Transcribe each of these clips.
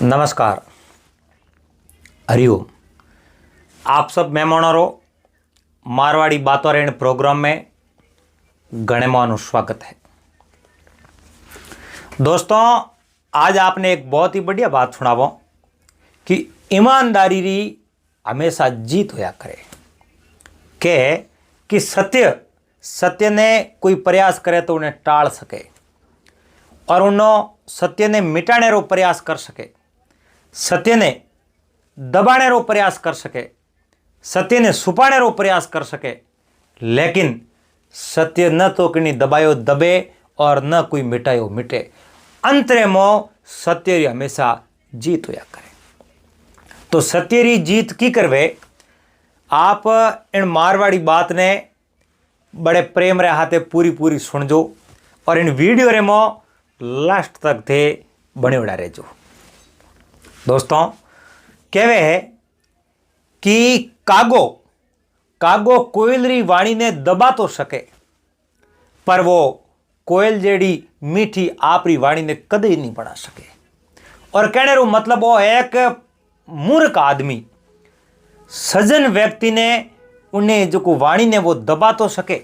नमस्कार, हरिओम। आप सब मेहमानों मारवाड़ी बातों रण प्रोग्राम में गणमानु स्वागत है। दोस्तों, आज आपने एक बहुत ही बढ़िया बात सुनावो कि ईमानदारी री हमेशा जीत होया करे कि सत्य ने कोई प्रयास करे तो उन्हें टाल सके और उन्होंने सत्य ने मिटाने रो प्रयास कर सके, सत्य ने दबाने रो प्रयास कर सके, सत्य ने छुपाने रो प्रयास कर सके, लेकिन सत्य न तो किनी दबायो दबे और न कोई मिटायो मिटे। अंतरे में सत्य री हमेशा जीत होया करे। तो सत्य री जीत की करवे आप इन मारवाड़ी बात ने बड़े प्रेम रे हाथे पूरी सुनजो और इन वीडियो रे मो लास्ट तक थे बने उड़ा रेजो। दोस्तों, कहवे है कि कागो कोयल री वाणी ने दबा तो सके, पर वो कोयल जेड़ी मीठी आपरी वाणी ने कदे नहीं बना सके। और कहने रो मतलब वो एक मूर्ख आदमी सजन व्यक्ति ने उन्हें जो को वाणी ने वो दबा तो सके,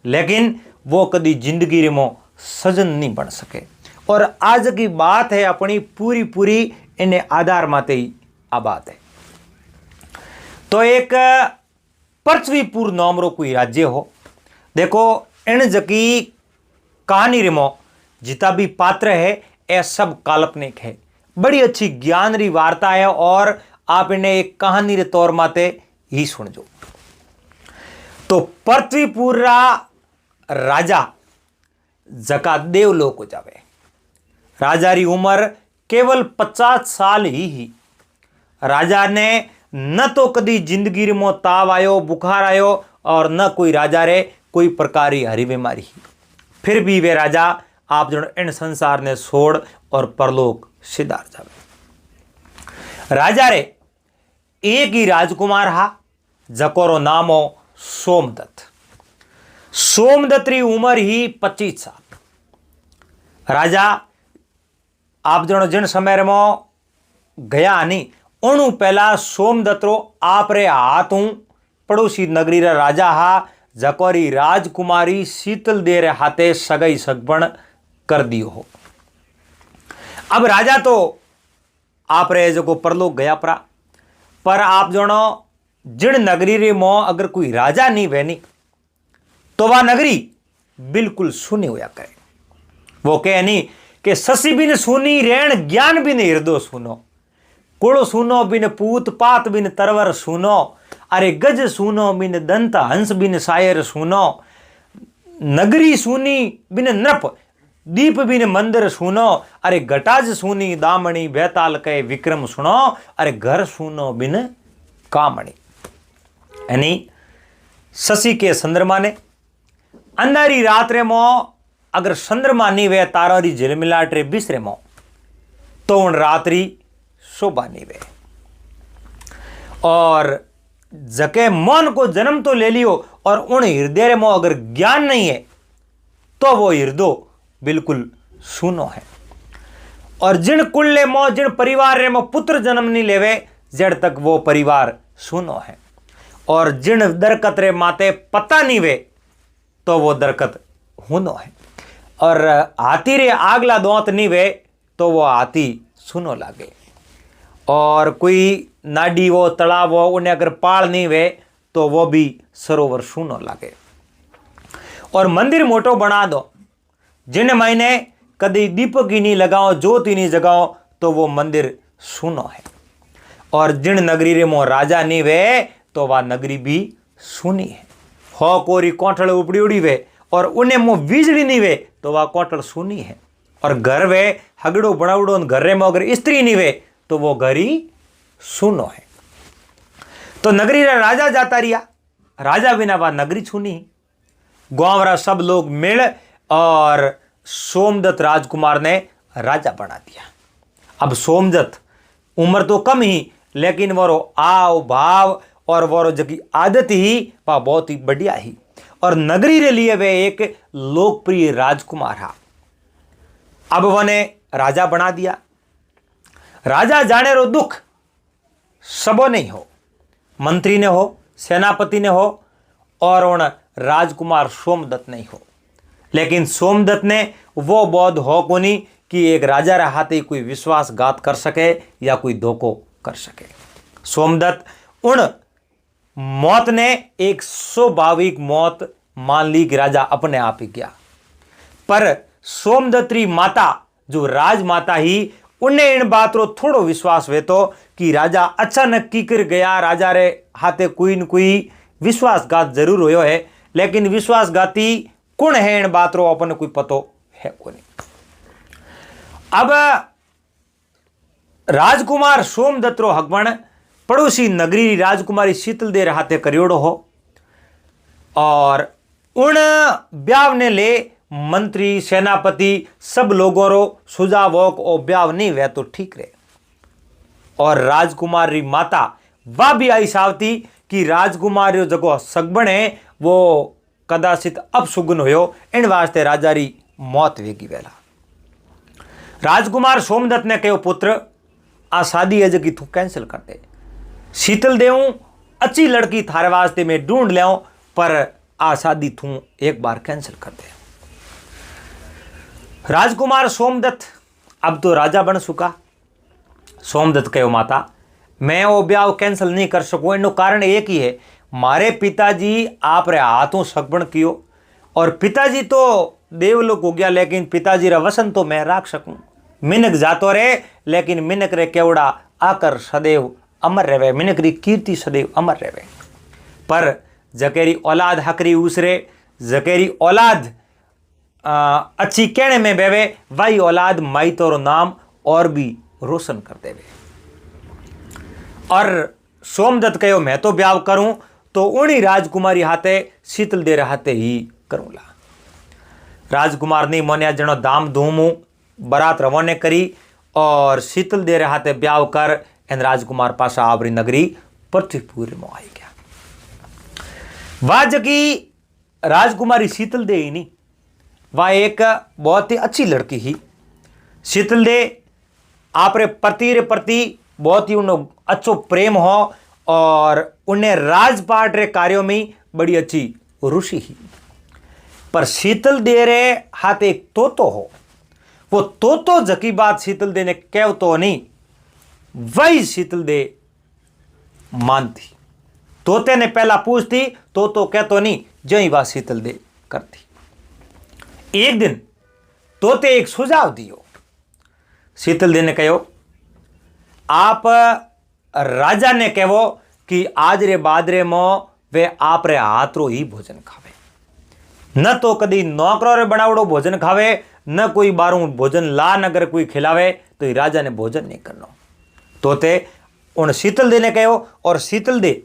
लेकिन वो कदी जिंदगी में सजन नहीं बन सके। और आज की बात है अपनी पूरी इन्हें आधार माते ही आ बात है। तो एक पृथ्वीपुर नाम रो कोई राज्य हो। देखो, इन जकी कहानी रिमो जितना भी पात्र है यह सब काल्पनिक है। बड़ी अच्छी ज्ञान री वार्ता है और आप इन्हें एक कहानी रे तौर माते ही सुनजो। तो पृथ्वीपुर राजा जका देवलोक हो जावे। राजा री उम्र केवल 50 साल ही। राजा ने न तो कदी जिंदगी में ताव आयो, बुखार आयो और न कोई राजा रे कोई प्रकार की हरी बीमारी। फिर भी वे राजा आप जो इन संसार ने छोड़ और परलोक सिधार जावे। राजा रे एक ही राजकुमार हा जकोरो नाम हो सोमदत्त। सोमदत्त री उम्र ही 25 साल। राजा आप जो जिन समय में गया नहीं उनु पहला सोमदत्त रो आप रे हाथ पड़ोसी नगरी रा राजा हा जकोरी राजकुमारी शीतल दे रे हाथे सगाई सगबण कर दियो हो। अब राजा तो आप रे जो परलोक गया परा, पर आप जो जिन नगरी रे मो अगर कोई राजा नहीं वैनी तो वह नगरी बिल्कुल सुनी होया करे। वो कहे नहीं कि ससी बिन सुनी रेण ज्ञान बिन हृदय सुनो, कुल सुनो बिन पूत पात बिन तरवर सुनो, अरे गज सुनो बिन दंत हंस बिन शायर सुनो, नगरी सुनी बिन नृप दीप बिन मंदिर सुनो, अरे घटाज सुनी दामणी बेताल के विक्रम सुनो, अरे घर सुनो बिन कामणी। यानी शशि के चंद्रमा ने अंधारी रात रे मो अगर चंद्रमा नहीं वे तारा री झिलमिलाट रे बिसरे मो तो उन रात्रि शोभा नहीं वे। और जके मन को जन्म तो ले लियो और उन हृदय रे मो अगर ज्ञान नहीं है तो वो हृदय बिल्कुल सुनो है। और जिन कुल्ले मो जिन परिवार रे मो पुत्र जन्म नहीं लेवे जड़ तक वो परिवार सुनो है। और जिन दरकत रे माते पता नहीं वे तो वो दरकत हुनो है। और हाथी रे आगला दोंत नहीं वे तो वो हाथी सुनो लागे। और कोई नाडी वो तलाव वो उन्हें अगर पाल नहीं वे तो वो भी सरोवर सुनो लागे। और मंदिर मोटो बना दो, जिन महीने कभी दीपक ही नहीं लगाओ, जोत ही नहीं जगाओ तो वो मंदिर सुनो है। और जिन नगरी रे मो राजा नहीं वे तो वह नगरी भी सुनी है। हो कोरी कोठल उपड़ी उड़ी वे और उन्हें मो बिजली नहीं वे तो वह कोठल सुनी है। और घर वे हगड़ो बनावड़ो घर रे में अगर स्त्री नहीं वे तो वो घर ही सुनो है। तो नगरी रा राजा जाता रिया, राजा बिना वह नगरी सुनी। गांव रा सब लोग मिल और सोमदत्त राजकुमार ने राजा बना दिया। अब सोमदत्त उम्र तो कम ही, लेकिन वो आव भाव और वो जकी आदत ही वह बहुत ही बढ़िया ही। और नगरी रे लिए वे एक लोकप्रिय राजकुमार हा। अब वने राजा बना दिया। राजा जाने रो दुख सबो नहीं हो, मंत्री ने हो, सेनापति ने हो और उन राजकुमार सोमदत्त नहीं हो। लेकिन सोमदत्त ने वो बोध हो कोनी कि एक राजा रे हाथे कोई विश्वासघात कर सके या कोई धोखो कर सके। सोमदत्त उन मौत ने एक स्वाभाविक मौत मान ली कि राजा अपने आप ही गया। पर सोमदत्त री माता जो राजमाता ही उन्हें इन बात रो थोड़ो विश्वास हुए तो कि राजा अचानक की कर गया, राजा रे हाथे कोई न कोई विश्वासघात जरूर होयो है, लेकिन विश्वासघाती कौन है इन बात रो अपन कोई पतो है कोनी। अब राजकुमार सोमदत्त रो हकमण पड़ोसी नगरी राजकुमारी शीतल देर हाथे करियोड़ो हो और उन ब्याव ने ले मंत्री सेनापति सब लोगों रो सुझाव हो ओ ब्याव नहीं वे तो ठीक रहे। और राजकुमार री माता वह भी आई सावती कि राजकुमार रो जगो सगबण है वो कदाचित अब सुगुन होयो, इन वास्ते राजा री मौत वेगी वेला। राजकुमार सोमदत्त ने कहो पुत्र आ शादी है जगी तू कैंसिल कर दे, शीतल देऊं अच्छी लड़की थारे वास्ते मैं ढूंढ ले, पर आ शादी तू एक बार कैंसिल कर दे। राजकुमार सोमदत्त अब तो राजा बन चुका। सोमदत्त कहो माता मैं वो ब्याह कैंसिल नहीं कर सकूं, इनो कारण एक ही है, मारे पिताजी आप रे हाथों सगबण कियो और पिताजी तो देवलोक हो गया, लेकिन पिताजी रा वसन तो मैं राख सकूं। मिनक जातो रे लेकिन मिनक रे केवड़ा आकर सदैव अमर रहे, मिनक री कीर्ति सदैव अमर रहे। पर जकेरी औलाद हकरी उसरे, जकेरी औलाद अच्छी कहने में बेवे, वही औलाद माई तोरो नाम और भी रोशन कर देवे। और सोमदत्त कहो मैं तो ब्याह करूं तो उन्हीं राजकुमारी हाथे शीतल देर हाथे ही करूंला। राजकुमार नहीं मोनिया जनो दाम धूम बरात रवाने करी और शीतल देर हाथे ब्याह कर एन राजकुमार पासा आवरी नगरी पृथ्वीपुर में आई गया। वह जकी राजकुमारी शीतल दे ही नहीं, वह एक बहुत ही अच्छी लड़की ही। शीतल दे आपरे पति रे प्रति बहुत ही उन्हें अच्छो प्रेम हो और उन्हें राजपाट रे कार्यों में बड़ी अच्छी रुचि ही। पर शीतल दे रे हाथ एक तोतो हो, वो तोतो जकी बात शीतल दे ने कह तो नहीं, वही शीतल दे मानती। तोते ने पहला पूछती, तो कह तो नहीं, जही बात शीतल दे करती। एक दिन तोते एक सुझाव दियो। शीतल दे ने कहो आप राजा ने कहो कि आज रे बादरे में वे आप रे हाथ रो ही भोजन खावे, न तो कदी नौकरों रे बनावड़ो भोजन खावे, न कोई बारू भोजन ला नगर कोई खिलावे, तो ये राजा ने भोजन नहीं करना। तोते उन शीतल दे ने कहो और शीतल दे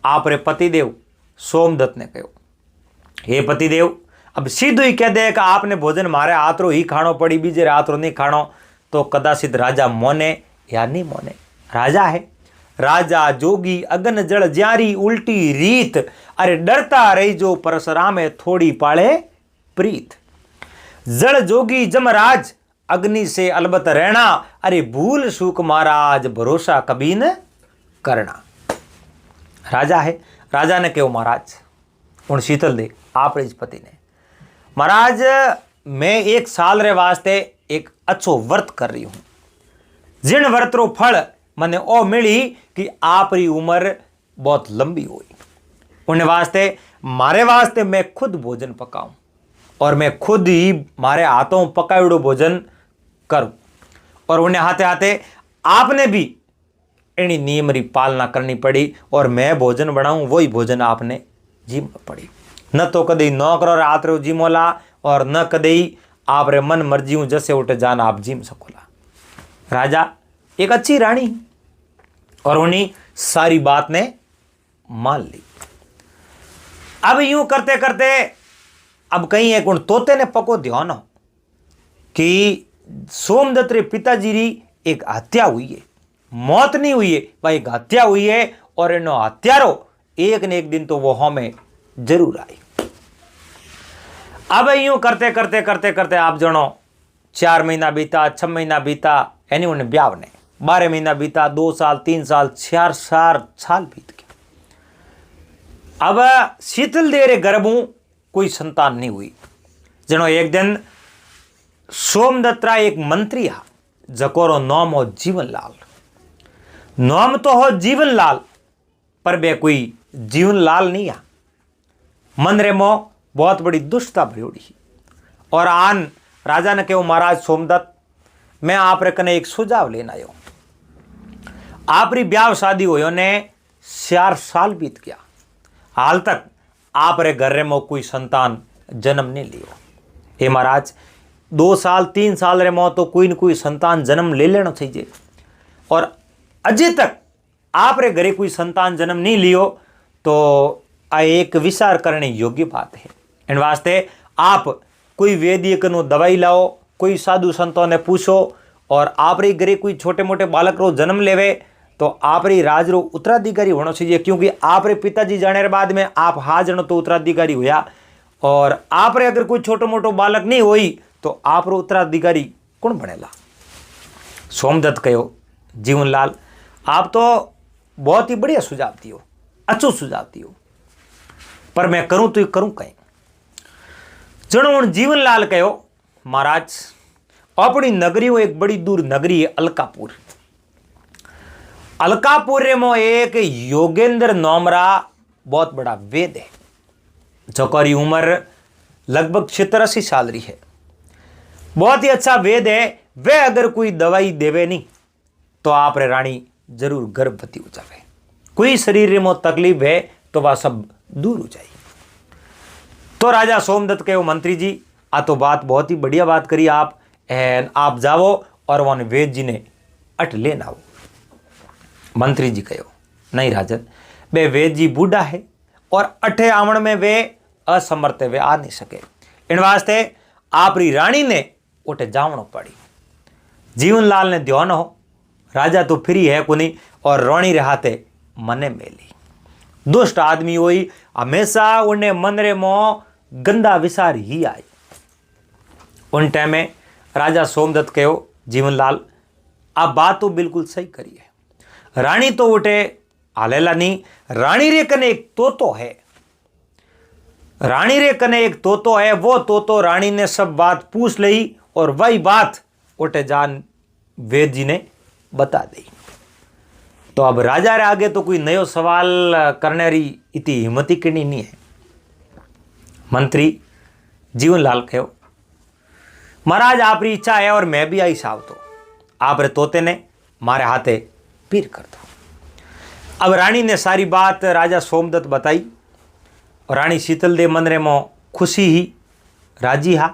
आप रे पतिदेव सोमदत्त ने कहो हे पतिदेव अब सीधो ही कह दे कि आपने भोजन मारे हाथ रो ही खानो पड़ी, बीजे हाथ रो नहीं खानो, तो कदाचित राजा मोने या नहीं मोने। राजा है, राजा जोगी अगन जल ज्यारी उल्टी रीत, अरे डरता रही जो परशुराम है थोड़ी पाले प्रीत। जल जोगी जमराज अग्नि से अलबत रहना, अरे भूल सुख महाराज भरोसा कभी न करना। राजा है, राजा ने कहो महाराज उन शीतल दे आप पति ने, महाराज मैं एक साल रे वास्ते एक अच्छो व्रत कर रही हूं, जिन व्रत रो फल मने ओ मिली कि आप री उम्र बहुत लंबी हुई। उन वास्ते मारे वास्ते मैं खुद भोजन पकाऊं और मैं खुद ही मारे हाथों पकाएड़ो भोजन करूं, और उन्हें हाथे हाथे आपने भी इन्हीं नियम री पालना करनी पड़ी और मैं भोजन बनाऊं वही भोजन आपने जीम पड़ी। न तो कदी नौकरों हाथ रो जिमोला और न कदी आप रे मन मर्जी हूं जैसे उठे जान आप जिम सकोला। राजा एक अच्छी रानी और उन्हीं सारी बात ने मान ली। अब यूं करते करते अब कहीं एक उन तोते ने पको ध्यान हो कि सोमदत्त रे पिताजी री एक हत्या हुई है, मौत नहीं हुई है, वह एक हत्या हुई है और इन हत्यारो एक न एक दिन तो वो हमें जरूर आई। अब यूं करते करते करते करते आप जनो 4 महीना बीता, 6 महीना बीता, यानी उन्हें ब्याह ने 12 महीना बीता, 2 साल, 3 साल, 4 साल बीत गए। अब शीतल देरे गर्भों कोई संतान नहीं हुई। जनो एक दिन सोमदत्तरा एक मंत्री हा, जकोरो नाम हो जीवनलाल। नाम तो हो जीवनलाल, पर बे कोई जीवनलाल नहीं हा। मन रे मो बहुत बड़ी दुष्टता भरियोड़ी। और आन राजा ने कहो, महाराज सोमदत्त, मैं आप रे कने एक सुझाव लेना आयो। आपरी ब्याह शादी होयो ने 4 साल बीत गया, हाल तक आप रे घर रे मो कोई संतान जन्म नहीं लियो। ए महाराज, 2 साल 3 साल रे मो तो कोई न कोई संतान जन्म ले लेना चाहिए, और अजय तक आप रे घरे कोई संतान जन्म नहीं लियो तो आ एक विचार करने योग्य बात है। इन वास्ते आप कोई वैद्य कनो दवाई लाओ, कोई साधु संतों ने पूछो, और आप रे घरे कोई छोटे मोटे बालक रो जन्म लेवे तो आप री राज रो उत्तराधिकारी होना चाहिए, क्योंकि आप रे पिताजी जाने के बाद में आप हा जनो तो उत्तराधिकारी हुआ, और आप रे अगर कोई छोटो मोटो बालक नहीं हुई तो आप रो उत्तराधिकारी कौन बनेला। सोमदत्त कहो, जीवनलाल, आप तो बहुत ही बढ़िया सुझाव दियो, अच्छो सुझाव दियो, पर मैं करूं तो करूं कहीं। जनो जीवनलाल कहो, महाराज, अपनी नगरी में एक बड़ी दूर नगरी है अलकापुर। अलकापुर में एक योगेंद्र नोमरा बहुत बड़ा वेद है, जोकरी उम्र लगभग 70-80 साल रही है। बहुत ही अच्छा वेद है। वे अगर कोई दवाई देवे नहीं तो आप रे रानी जरूर गर्भवती हो जावे। कोई शरीर में तकलीफ है तो वह सब दूर हो जाए। तो राजा सोमदत्त कहो, मंत्री जी, आ तो बात बहुत ही बढ़िया बात करी आप, एंड आप जाओ और वन वेद जी ने अट लेना हो। मंत्री जी कहो, नहीं राजन, वे वेद जी बूढ़ा है और अठे आवण में वे असमर्थ है, वे आ नहीं सके। इन वास्ते आपरी रानी ने उठे जावणो पड़ी। जीवनलाल ने ध्यान हो, राजा तो फ्री है कोनी, और रानी रे हाथे मने मेली। दुष्ट आदमी हुई, हमेशा उन्हें मन रे मो गंदा विचार ही आए। उन टाइम में राजा सोमदत्त कहो, जीवनलाल, आप बात तो बिल्कुल सही करी है। रानी तो उठे हालेला नहीं, रानी रे कने एक तोतो है। रानी रे कने एक तोतो है, वो तोतो रानी ने सब बात पूछ ली, और वही बात उठे जान वेद जी ने बता दी। तो अब राजा रे आगे तो कोई नयो सवाल करने री इतनी हिम्मत ही करनी नहीं है। मंत्री जीवनलाल कहो, महाराज, आपरी इच्छा है और मैं भी आई साव, तो आप रे तोते ने मारे हाथे पीर कर दो। अब रानी ने सारी बात राजा सोमदत्त बताई, और रानी शीतल देव मन रे मो खुशी ही राजी हा,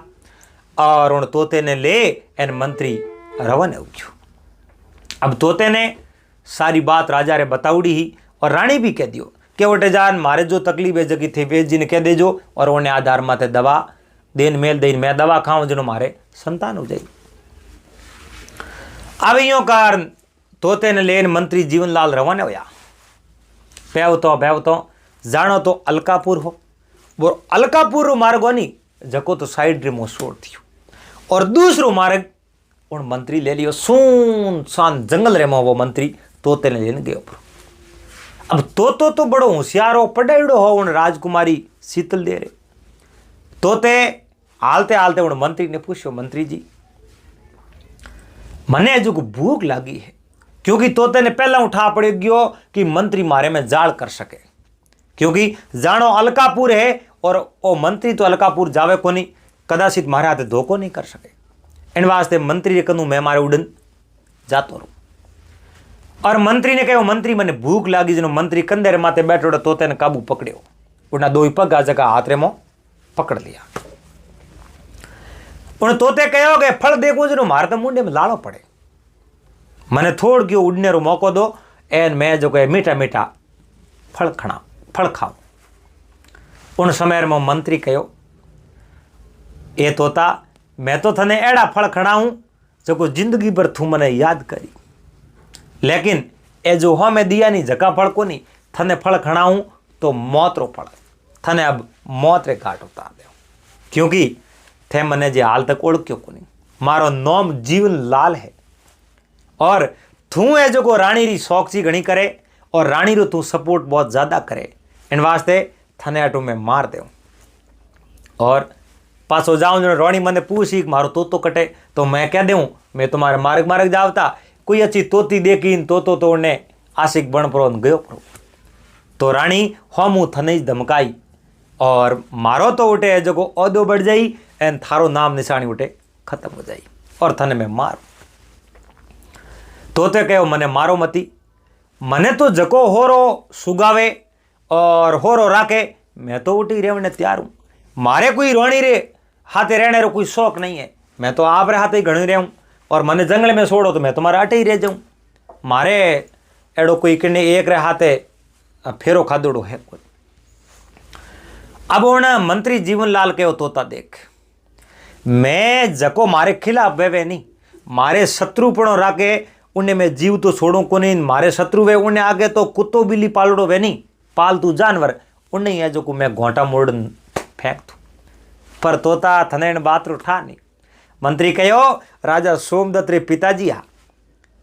और उन तोते ने ले एन मंत्री रवाना हो गयो। अब तोते ने सारी बात राजा रे बताउड़ी ही, और रानी भी कह दियो कि उठे जान, मारे जो तकलीफ है जगी थे वेद जी ने कह देजो, और उन्हें आधार माते दवा देन मेल देन मैं दवा खाऊं जनो मारे संतान हो जाए। अब यो कारण तोते ने लेन मंत्री जीवनलाल रवाना होया। बेवतो जानो तो अलकापुर हो, वो अलकापुर मार्ग नहीं जको तो साइड रे मो छोड़ दियो, और दूसरो मार्ग उन मंत्री ले लियो। सुनसान जंगल रे वो मंत्री तोते ने लेने गयो। अब तोतो तो बड़ो होशियार हो, पढ़ाईड़ो हो उन राजकुमारी शीतल दे रे। तोते हालते हालते उन मंत्री ने पूछो, मंत्री जी, मने जो भूख लगी है, क्योंकि तोते ने पहला उठा पड़ गयो कि मंत्री मारे में जाल कर सके, क्योंकि जानो अलकापुर है, और ओ मंत्री तो अलकापुर जावे को नहीं, कदाचित मारे हाथे धोखो नहीं कर सके। इन वास्ते मंत्री ने कहूं मैं मारे उड़न जातो रहूं। और मंत्री ने कहो, मंत्री मने भूख लागी। जनो मंत्री कंधे रे माथे बैठो, तोते ने काबू पकड़ियो, उना दो ही पग आ जगह हाथ रे मो पकड़ लिया। उन तोते कहो कि फल देखो जनो मारे तो मुंडे में लाड़ो पड़े, मने थोड़ गयो उड़ने रो मौको दो, एन मैं जो कहे मीठा मीठा फल खाऊं। उन समय में मंत्री कहो, ए तोता, मैं तो थने एड़ा फल खड़ाऊं जो जिंदगी भर तू मने याद करी, लेकिन ए जो हो मैं दिया नहीं जका फल को नहीं, थने फल खड़ाऊं तो मौत रो फल, थने अब मौत रे घाट उतार दे, क्योंकि थे मने जे हाल तक ओळख्यो को नहीं। मारो नाम जीवनलाल है, और तू है जो को रानी री शौक सी घणी करे और रानी रो तू सपोर्ट बहुत ज्यादा करे, इन वास्ते थने आटू में मार दे। और पासो जाऊं जो रानी मैंने पूछी मारो तो कटे तो मैं कह दूं मैं तुम्हारे मार्ग मार्ग जावता, कोई अच्छी तोती देखी तो तोड़ने आशिक बन परो गयो परो। तो रानी हमू थने धमकाई और मारो तो उठे जो को औदो बढ़ जाई एन थारो नाम निशानी उठे खत्म हो जाई और थने में मारो। तोते कहो मने मारो मती, मने तो जको होरो सुगावे और होरो राखे मैं तो उठी रेवने तैयार हूं। मारे कोई रोणी रे हाथे रहने रो कोई शौक नहीं है, मैं तो आप रे हाथे ही घणी रहूं और मने जंगल में छोड़ो तो मैं तुम्हारे अटे ही रह जाऊं। मारे एड़ो कोई किन्ने एक रे हाथे फेरो खादोड़ो है कोई। अब उन मंत्री जीवनलाल कहो तोता देख, मैं जको मारे खिलाफ वेवे नहीं, मारे शत्रुपणो राखे उन्हें मैं जीव तो छोड़ू को नहीं। मारे शत्रु वे उन्हें आगे तो कुत्तो बिल्ली पालड़ो वे नहीं, पालतू जानवर उन्हें है जो को मैं घोटा मोड़ फेंक दू। पर तोता थने बात उठा नहीं। मंत्री कहो राजा सोमदत्त रे पिताजी आ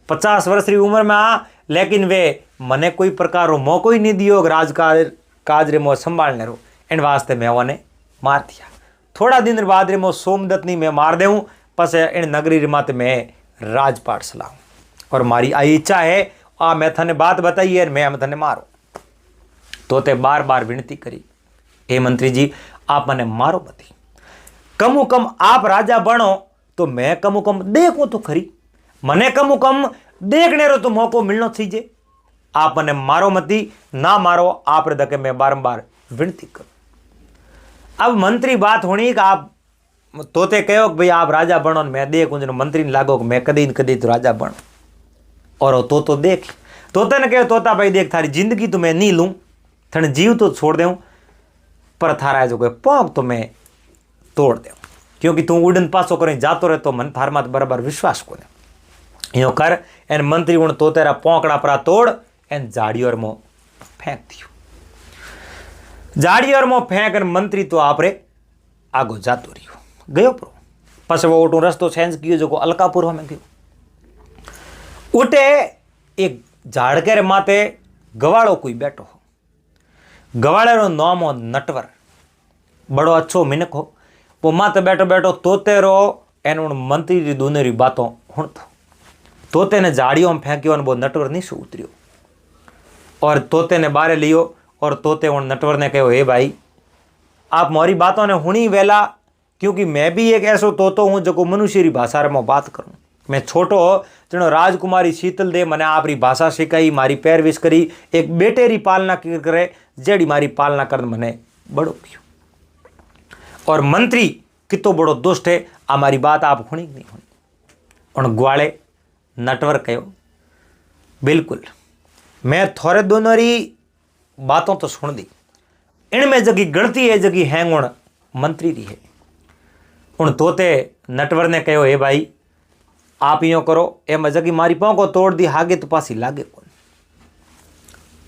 50 वर्ष की उम्र में आ, लेकिन वे मने कोई प्रकार मौको ही नहीं दियो काज रे मो संभालने रो, इन वास्ते मैं उन्हें मार दिया। थोड़ा दिन बाद रे मो सोमदत्त नहीं मैं मार देऊं, पस इन नगरी रे माते मैं राजपाट सलाऊं और मारी आई इच्छा है आ मैं थने बात बताई है मैं थने मारो। तोते बार बार विनती करी, हे मंत्री जी आप मने मारो मती, कमु कम आप राजा बनो तो मैं कमु कम देखूं तो खरी, मने कमु कम देखने रो तो मौको मिलना चाहिए। आप मने मारो मती, ना मारो आप रे धके मैं बारंबार विनती करूं। अब मंत्री बात होनी कि आप तोते कहो कि भाई आप राजा बनो, मैं देखूं जो मंत्री ने लागो कि मैं कदी न कदी तो राजा बनो। और तो देख तोते ने कहो तोता भाई देख थारी जिंदगी तो मैं नहीं लूं, थने जीव तो छोड़ दूं, पर थारा जो कोई पौक तो मैं तोड़ दूं, क्योंकि तू उड़न पासो करें जातो रहे तो मन थार मात बराबर विश्वास को यो कर। एन मंत्री उन तोतेरा पौकड़ा परा तोड़ एन जाड़ी और मो फेंक दियो। जाड़ी और मो फेंक मंत्री तो आपरे आगो जातो रहियो गयो परो। पस वो ओटू रस्तो चेंज कियो जो को अलकापुर में गयो। उठे एक झाड़ के माते गवाड़ो कोई बैठो हो, गवाड़े रो नाम हो नटवर, बड़ो अच्छो मिनक हो। वो माते बैठो बैठो तोते रो एन उन मंत्री री दोनों री बातों हुणतो। तोते ने झाड़ियों में फेंकियो वो नटवर नीचे उतरियो और तोते ने बारे लियो और तोते उन नटवर ने कहो हे भाई आप मोरी बातों ने हुणी वेला, क्योंकि मैं भी एक ऐसो तोतो हूं जो मनुष्य री भाषा रे में बात करूं। मैं छोटो जनो राजकुमारी शीतल दे मने आपरी भाषा सिखाई, मारी पैरविश करी, एक बेटे री पालना करे जेड़ी मारी पालना कर मने बड़ो कियो। और मंत्री कितो बड़ो दुष्ट है, हमारी बात आप हुणी नहीं हुणी। उन ग्वाले नटवर कहो बिल्कुल मैं थोड़े दोनों री बातों तो सुन दी, इनमें जगी गणती है जगी हैंग उन मंत्री री है। उन तोते नटवर ने कहो हे भाई आप यो करो एम जगी मारी पाँव को तोड़ दी हागे तो पासी लागे कौन।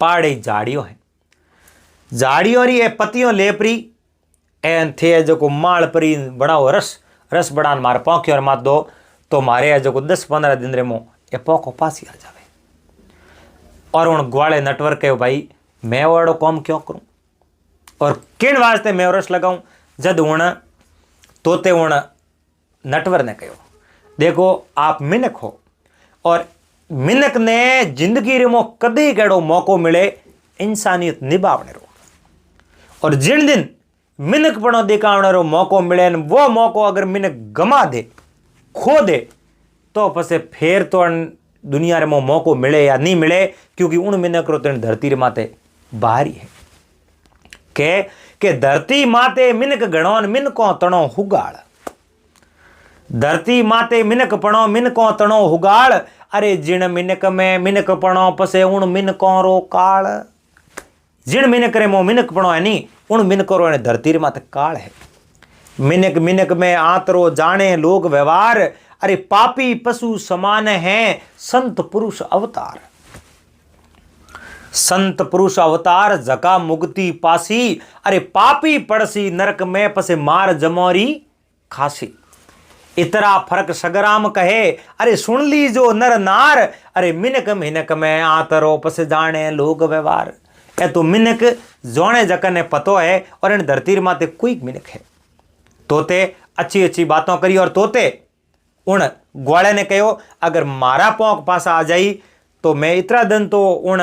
पाड़े झाड़ियों है, झाड़ियों री ए पतियों लेपरी एन थे जो को माल परी बनाओ रस रस बढ़ान मार पाँव की और मात दो तो मारे जो को 10-15 दिन रे मो ए पाँव को पासी आ जावे। और उन ग्वाले नटवर कहो भाई मैं वाड़ो काम क्यों करूं और किन वास्ते मैं रस लगाऊं। जद उन तोते उन नटवर ने कहो देखो आप मिनक हो और मिनक ने जिंदगी रे मो कदी केड़ो मौको मिले इंसानियत निभावने रो, और जिन दिन मिनक पणो दिखावने रो मौको मिले वो मौको अगर मिनक गमा दे खो दे तो पसे फिर तो दुनिया रे मो मौको मिले या नहीं मिले, क्योंकि उन मिनक रो तो धरती रे माते बाहर ही है के धरती माते मिनक गणोन मिनको तणो हुगाड़, धरती माते मिनक पणो मिनको तणो हुगाड़। अरे जिन मिनक में मिनक पणो पसे उन मिनको रो काल, जिन मिनक रे मो मिनक पणो है नी उन मिनको रो धरती रे माते काल है। मिनक मिनक में आतरो जाने लोग व्यवहार, अरे पापी पशु समान है संत पुरुष अवतार। संत पुरुष अवतार जका मुक्ति पासी, अरे पापी पड़सी नरक में पसे मार जमोरी खासी। इतरा फर्क सगराम कहे, अरे सुन ली जो नर नार, अरे मिनक मिनक में आतरो पस जाने लोग व्यवहार। ए तो मिनक जोने जकन ने पतो है और इन धरती माते कोई मिनक है। तोते अच्छी अच्छी बातों करी और तोते उन ग्वाले ने कहो अगर मारा पोंक पासा आ जाई तो मैं इतना दिन तो उन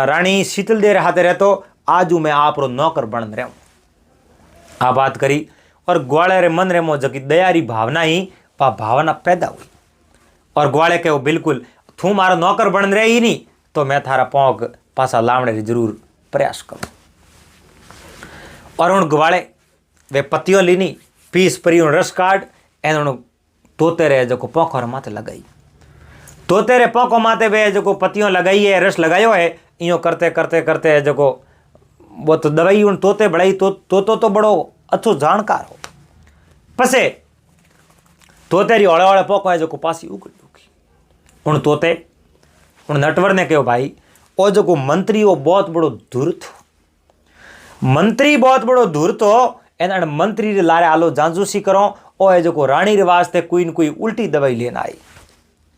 रानी शीतल देर हाथे रहतो, आजू मैं आप रो नौकर बन रहा हूं। आ बात करी और ग्वाले रे मन रे मो जकी दयारी भावना ही पा भावना पैदा हुई। और ग्वाले कहो बिल्कुल तू मारो नौकर बन रहे ही नहीं तो मैं थारा पोंक पासा लावने री जरूर प्रयास करूं। और उन ग्वाले वे पतियों लीनी पीस परी उन रस काट एन उन तोते रे जो पोखर माथे लगाई। तोते रे पोखो माथे वे जो पतियों लगाई है रस लगायो है, इं करते करते करते जो वो तो दवाई उन तोते बढ़ाई। तो बड़ो अच्छो जानकार हो। पसे तोते री ओले ओले पोको है जो पासी उगड़ दुखी। उन तोते उन नटवर ने कहो भाई ओ जो मंत्री वो बहुत बड़ो धूर्त हो, मंत्री बहुत बड़ो धूर्त हो, एना मंत्री रे लारे आलो जांजूसी करो। ओ है जो रानी रे वास्ते कोई न कोई उल्टी दवाई लेना आई,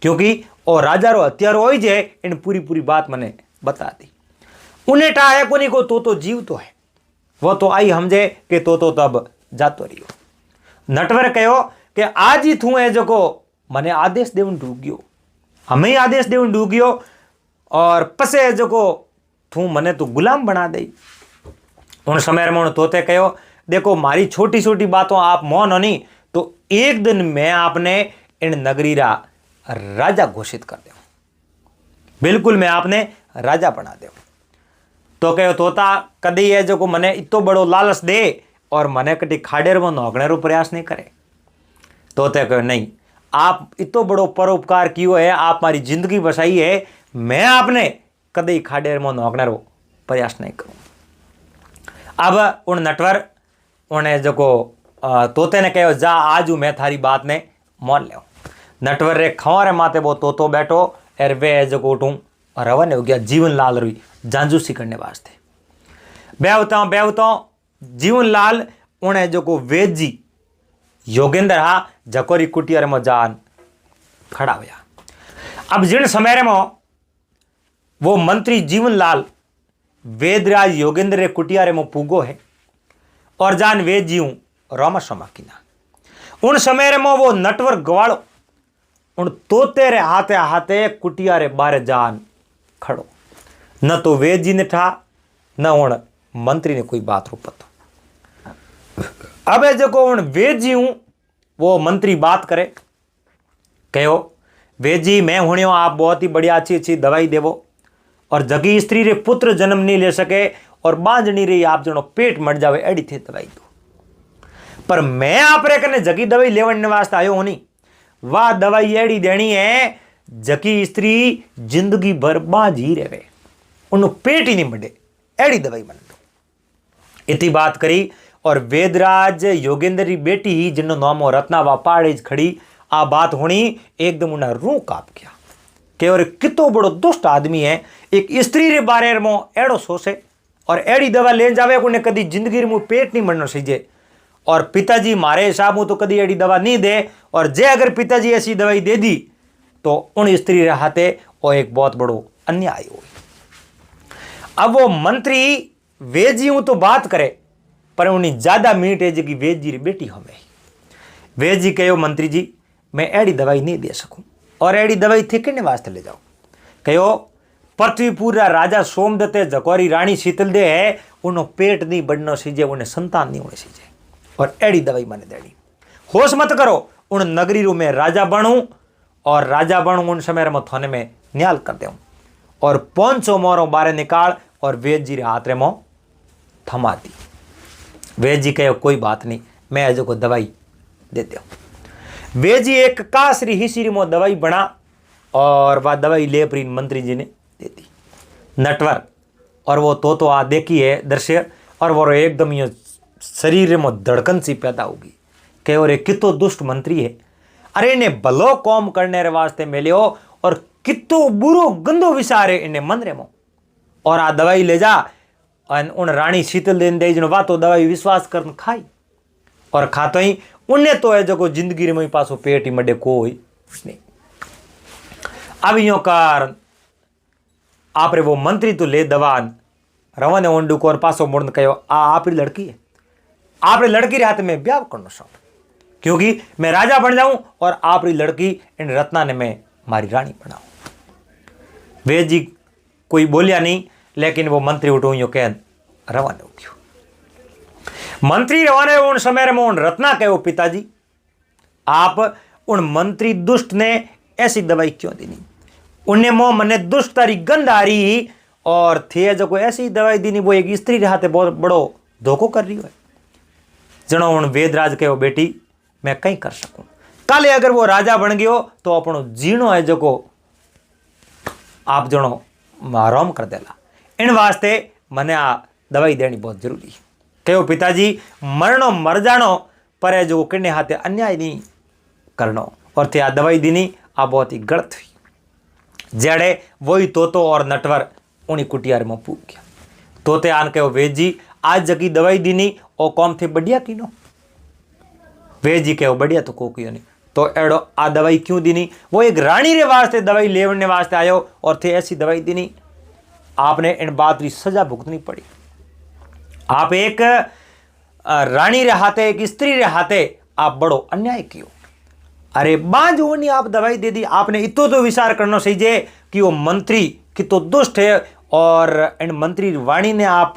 क्योंकि ओ राजा रो हत्यारो हो जे इन पूरी पूरी बात मने बता दी। उन्हें टा है कोनी को तो जीव तो है, वो तो आई समझे कि तो तब जातो रहियो। नटवर कहो कि आज ही थू है जो मने आदेश देवन डूग्यो, हमें ही आदेश देवन डूग्यो और पसे जो थू मने तो गुलाम बना दे। उन समय में तोते कहो देखो मारी छोटी छोटी बातों आप मौन नहीं तो एक दिन मैं आपने इन नगरी रा राजा घोषित कर दे, बिल्कुल मैं आपने राजा बना दे। तो कहो तोता कदी है जो मने इतो बड़ो लालच दे और मने कटी खाडेर में नौकने रो प्रयास नहीं करे। तोते कहो नहीं, आप इतो बड़ो परोपकार कियो है, आप मारी जिंदगी बसाई है, मैं आपने कदी खाडेर में नौकने रो प्रयास नहीं करूं। अब उन नटवर उन्हें जो तोते ने कहो जा आज मैं थारी बात ने मान लो। नटवर रे खवारे माते वो तोतो बैठो और वे जो उठूं रवन हो गया जीवन लाल रुई जांजूसी करने वास्ते। बेवता जीवन लाल उन्हें जो वेद जी योगेंद्र हा जकोरी कुटिया में जान खड़ा हुआ। अब जिन समय में वो मंत्री जीवन लाल वेदराज योगेंद्र रे कुटिया में पूगो है और जान वेद जी रोमा सोमा कीना। उन समय में वो नटवर गवाड़ो उन तोते रे हाथे हाथे कुटिया रे बारे जान खड़ो। न तो वेद जी ने ठा न उन मंत्री ने कोई बात रो पतो। अब जो उन वेद जी वो मंत्री बात करे कहो वेद जी मैं हुणियो आप बहुत ही बढ़िया अच्छी अच्छी दवाई देवो और जगी स्त्री रे पुत्र जन्म नहीं ले सके और बांझनी रही आप जनो पेट मर जावे एड़ी थे दवाई दो, पर मैं आप रे कने जगी दवाई लेवने वास्ते आयो होनी। वाह दवाई एड़ी देनी है जकी स्त्री जिंदगी भर बांझ ही रहे, उन्हें पेट ही नहीं बढ़े, एड़ी दवाई बन दो। इतनी बात करी और वेदराज योगेंद्र की बेटी ही जिन्नो नाम हो रत्ना वा पहाड़ी खड़ी आ बात होनी एकदम उन्हें रूह काप गया कि और कितो बड़ो दुष्ट आदमी है, एक स्त्री रे बारे में एड़ो सोचे और एड़ी दवा ले जावे उन्हें कदी जिंदगी में पेट नहीं मरना सीजे। और पिताजी मारे हिसाब तो कदी एड़ी दवा नहीं दे और जे अगर पिताजी ऐसी दवाई दे दी तो उन स्त्री रे हाथे वो एक बहुत बड़ो अन्याय हो। अब वो मंत्री वेद जी तो बात करे पर उन्हें ज्यादा मीट है जी वेद जी री बेटी हमें। वेद जी कहो मंत्री जी मैं एड़ी दवाई नहीं दे सकूं और एड़ी दवाई थे किने वास्ते ले जाओ। कहो पृथ्वीपुर राजा सोमदत्ते जकोरी रानी शीतल दे है उन्होंने पेट नहीं बढ़ना सीजे, उन्हें संतान नहीं होने सीजे और एड़ी दवाई मैंने देनी। होश मत करो उन नगरी रू में राजा बनूं और राजा बनूं उन समय में थाने में न्याल कर दूं और 500 मोरों बारे निकाल और वेद जी रे हाथ रे मो थमा दी। वेद जी कहो कोई बात नहीं मैं अजो को दवाई दे दूं। वेद जी एक कासरी हिसीरी मो दवाई बना और वह दवाई ले प्रीन मंत्री जी ने दे दी। नटवर और वो तो आ देखी है दृश्य और वो एकदम ये शरीर में धड़कन सी पैदा होगी कि और एक कितो दुष्ट मंत्री है, अरे इन्हें भलो कौम करने रे वास्ते मिलियो और कितो बुरो गंदो विचारे इन्हें मन रे मो और आ दवाई ले जा उन रानी शीतल दिन दे जन वा तो दवाई विश्वास कर खाई और खातो ही उन्हें तो है जो जिंदगी में पासो पेट ही मडे कोई नहीं। अब यो कारण आप रे वो मंत्री तो ले दवान रवाने ओंडू को और पासो मुड़न कहो आप लड़की है, आप लड़की रे हाथ में ब्याह करना शौक, क्योंकि मैं राजा बन जाऊं और आप लड़की इन रत्ना ने मैं मारी रानी बनाऊं। वेद जी कोई बोलिया नहीं, लेकिन वो मंत्री उठो यो कह रवाने हो गयो। मंत्री रवाने उन समय में उन रत्ना कहो पिताजी आप उन मंत्री दुष्ट ने ऐसी दवाई क्यों देनी, उन्हें मोह मने दुष्ट तारी गंध आ रही और थे जो कोई ऐसी दवाई देनी वो एक स्त्री रहते बहुत बड़ो धोखो कर रही है। जनो उन वेदराज कहो बेटी मैं कहीं कर सकूं, काले अगर वो राजा बन गयो तो अपनो जीणो है जो को आप जनो आराम कर देला, इन वास्ते मने आ दवाई देनी बहुत जरूरी है। कहो पिताजी मरणो मर जानो पर जो किन्ने हाथे अन्याय नहीं करनो, और थे आ दवाई दीनी आ बहुत ही गलत हुई। जेड़े वही तोतो और नटवर उन्हीं कुटियार में पूग गया। तोते आन कहो वेद जी आज जगी दवाई दीनी और कौम थे बढ़िया की नो, वेद जी कहो बढ़िया तो को कियो नहीं, तो एड़ो आ दवाई क्यों दीनी, वो एक रानी रे वास्ते दवाई लेवने वास्ते आयो और थे ऐसी दवाई दीनी, आपने इन बात की सजा भुगतनी पड़ी। आप एक रानी रे हाथे एक स्त्री रे हाथे आप बड़ो अन्याय कियो। अरे बाज होनी आप दवाई दे दी, आपने इतो तो विचार करना चाहिए कि वो मंत्री कि तो दुष्ट है और इन मंत्री वाणी ने आप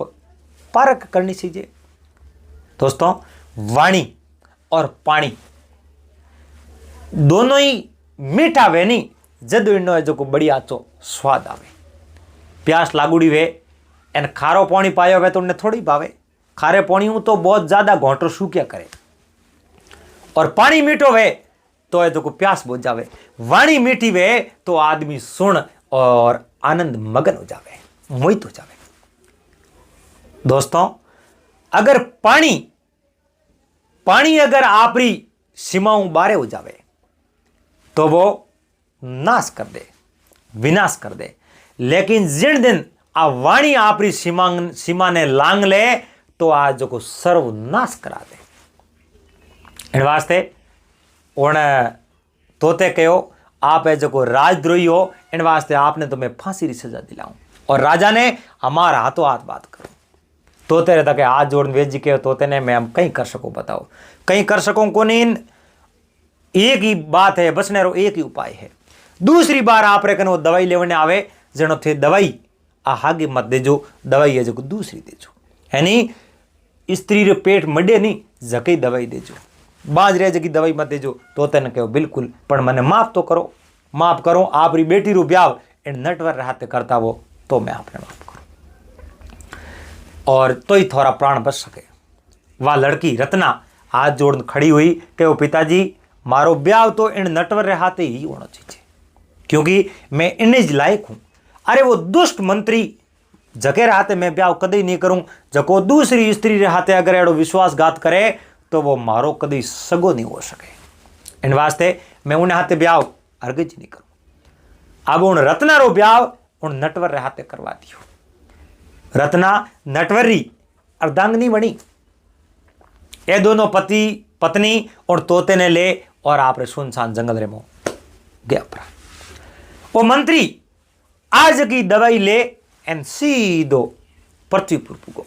परख करनी चाहिए। दोस्तों वाणी और पानी दोनों ही मीठा वे नहीं, जदू इनो है जो को बड़ी आचो स्वाद आवे। प्यास लागुड़ी वे एन खारो पानी पायो वे तो उन्हें थोड़ी भावे, खारे पानी तो बहुत ज्यादा घोंटो सूक्या करे, और पानी मीठो वे तो है जो को प्यास बुझ जावे। वाणी मीठी वे तो आदमी सुन और आनंद मगन हो जावे, मोहित हो जावे। दोस्तों अगर पानी अगर आपरी सीमाओं बारे हो जावे तो वो नाश कर दे, विनाश कर दे, लेकिन जिन दिन आ वाणी आपरी सीमा ने लांग ले तो आज जो को सर्वनाश करा दे। इन वास्ते उन तोते कहो आप है जो को राजद्रोही हो, इन वास्ते आपने तो मैं फांसी की सजा दिलाऊं, और राजा ने हमारा हाथों हाथ बात करो। तोते रहता के हाथ जोड़ वेद जी के तोते ने मैं हम कहीं कर सकूं, बताओ कहीं कर सकूं को नहीं। एक ही बात है, बचने रो एक ही उपाय है। दूसरी बार आप रेकन वो दवाई लेवने आवे जनो थे दवाई आ हागे मत देजो, दवाई है जो दूसरी देजो, यानी स्त्री रे पेट मडे नहीं जके दवाई देजो, बाज रह जगी दवाई मत देजो। तोते ने कहो बिल्कुल, पर मने माफ तो करो, माफ करो आपरी बेटी रू ब्याह इन नटवर रहते करता वो तो मैं आपने माफ करूं, और तो ही थोड़ा प्राण बच सके। वह लड़की रत्ना हाथ जोड़ खड़ी हुई कहो पिताजी मारो ब्याह तो इन नटवर रहते ही होना चाहिए, क्योंकि मैं इन लायक हूं। अरे वो दुष्ट मंत्री जके रहते मैं ब्याह कदी नहीं करूं, जको दूसरी स्त्री रहते अगर एड़ो विश्वासघात करे तो वो मारो कदी सगो नहीं हो सके। इन वास्ते मैं उन्हें हाथे ब्याह अर्गज नहीं करूं। अब उन रत्ना रो ब्याह उन नटवर रहते करवा दियो। रत्ना नटवरी अर्धांगनी बनी, ये दोनों पति पत्नी और तोते ने ले और आप रे सुनसान जंगल रे मो गया परा। वो मंत्री आज की दवाई ले एन सीधो पृथ्वी पर पुगो,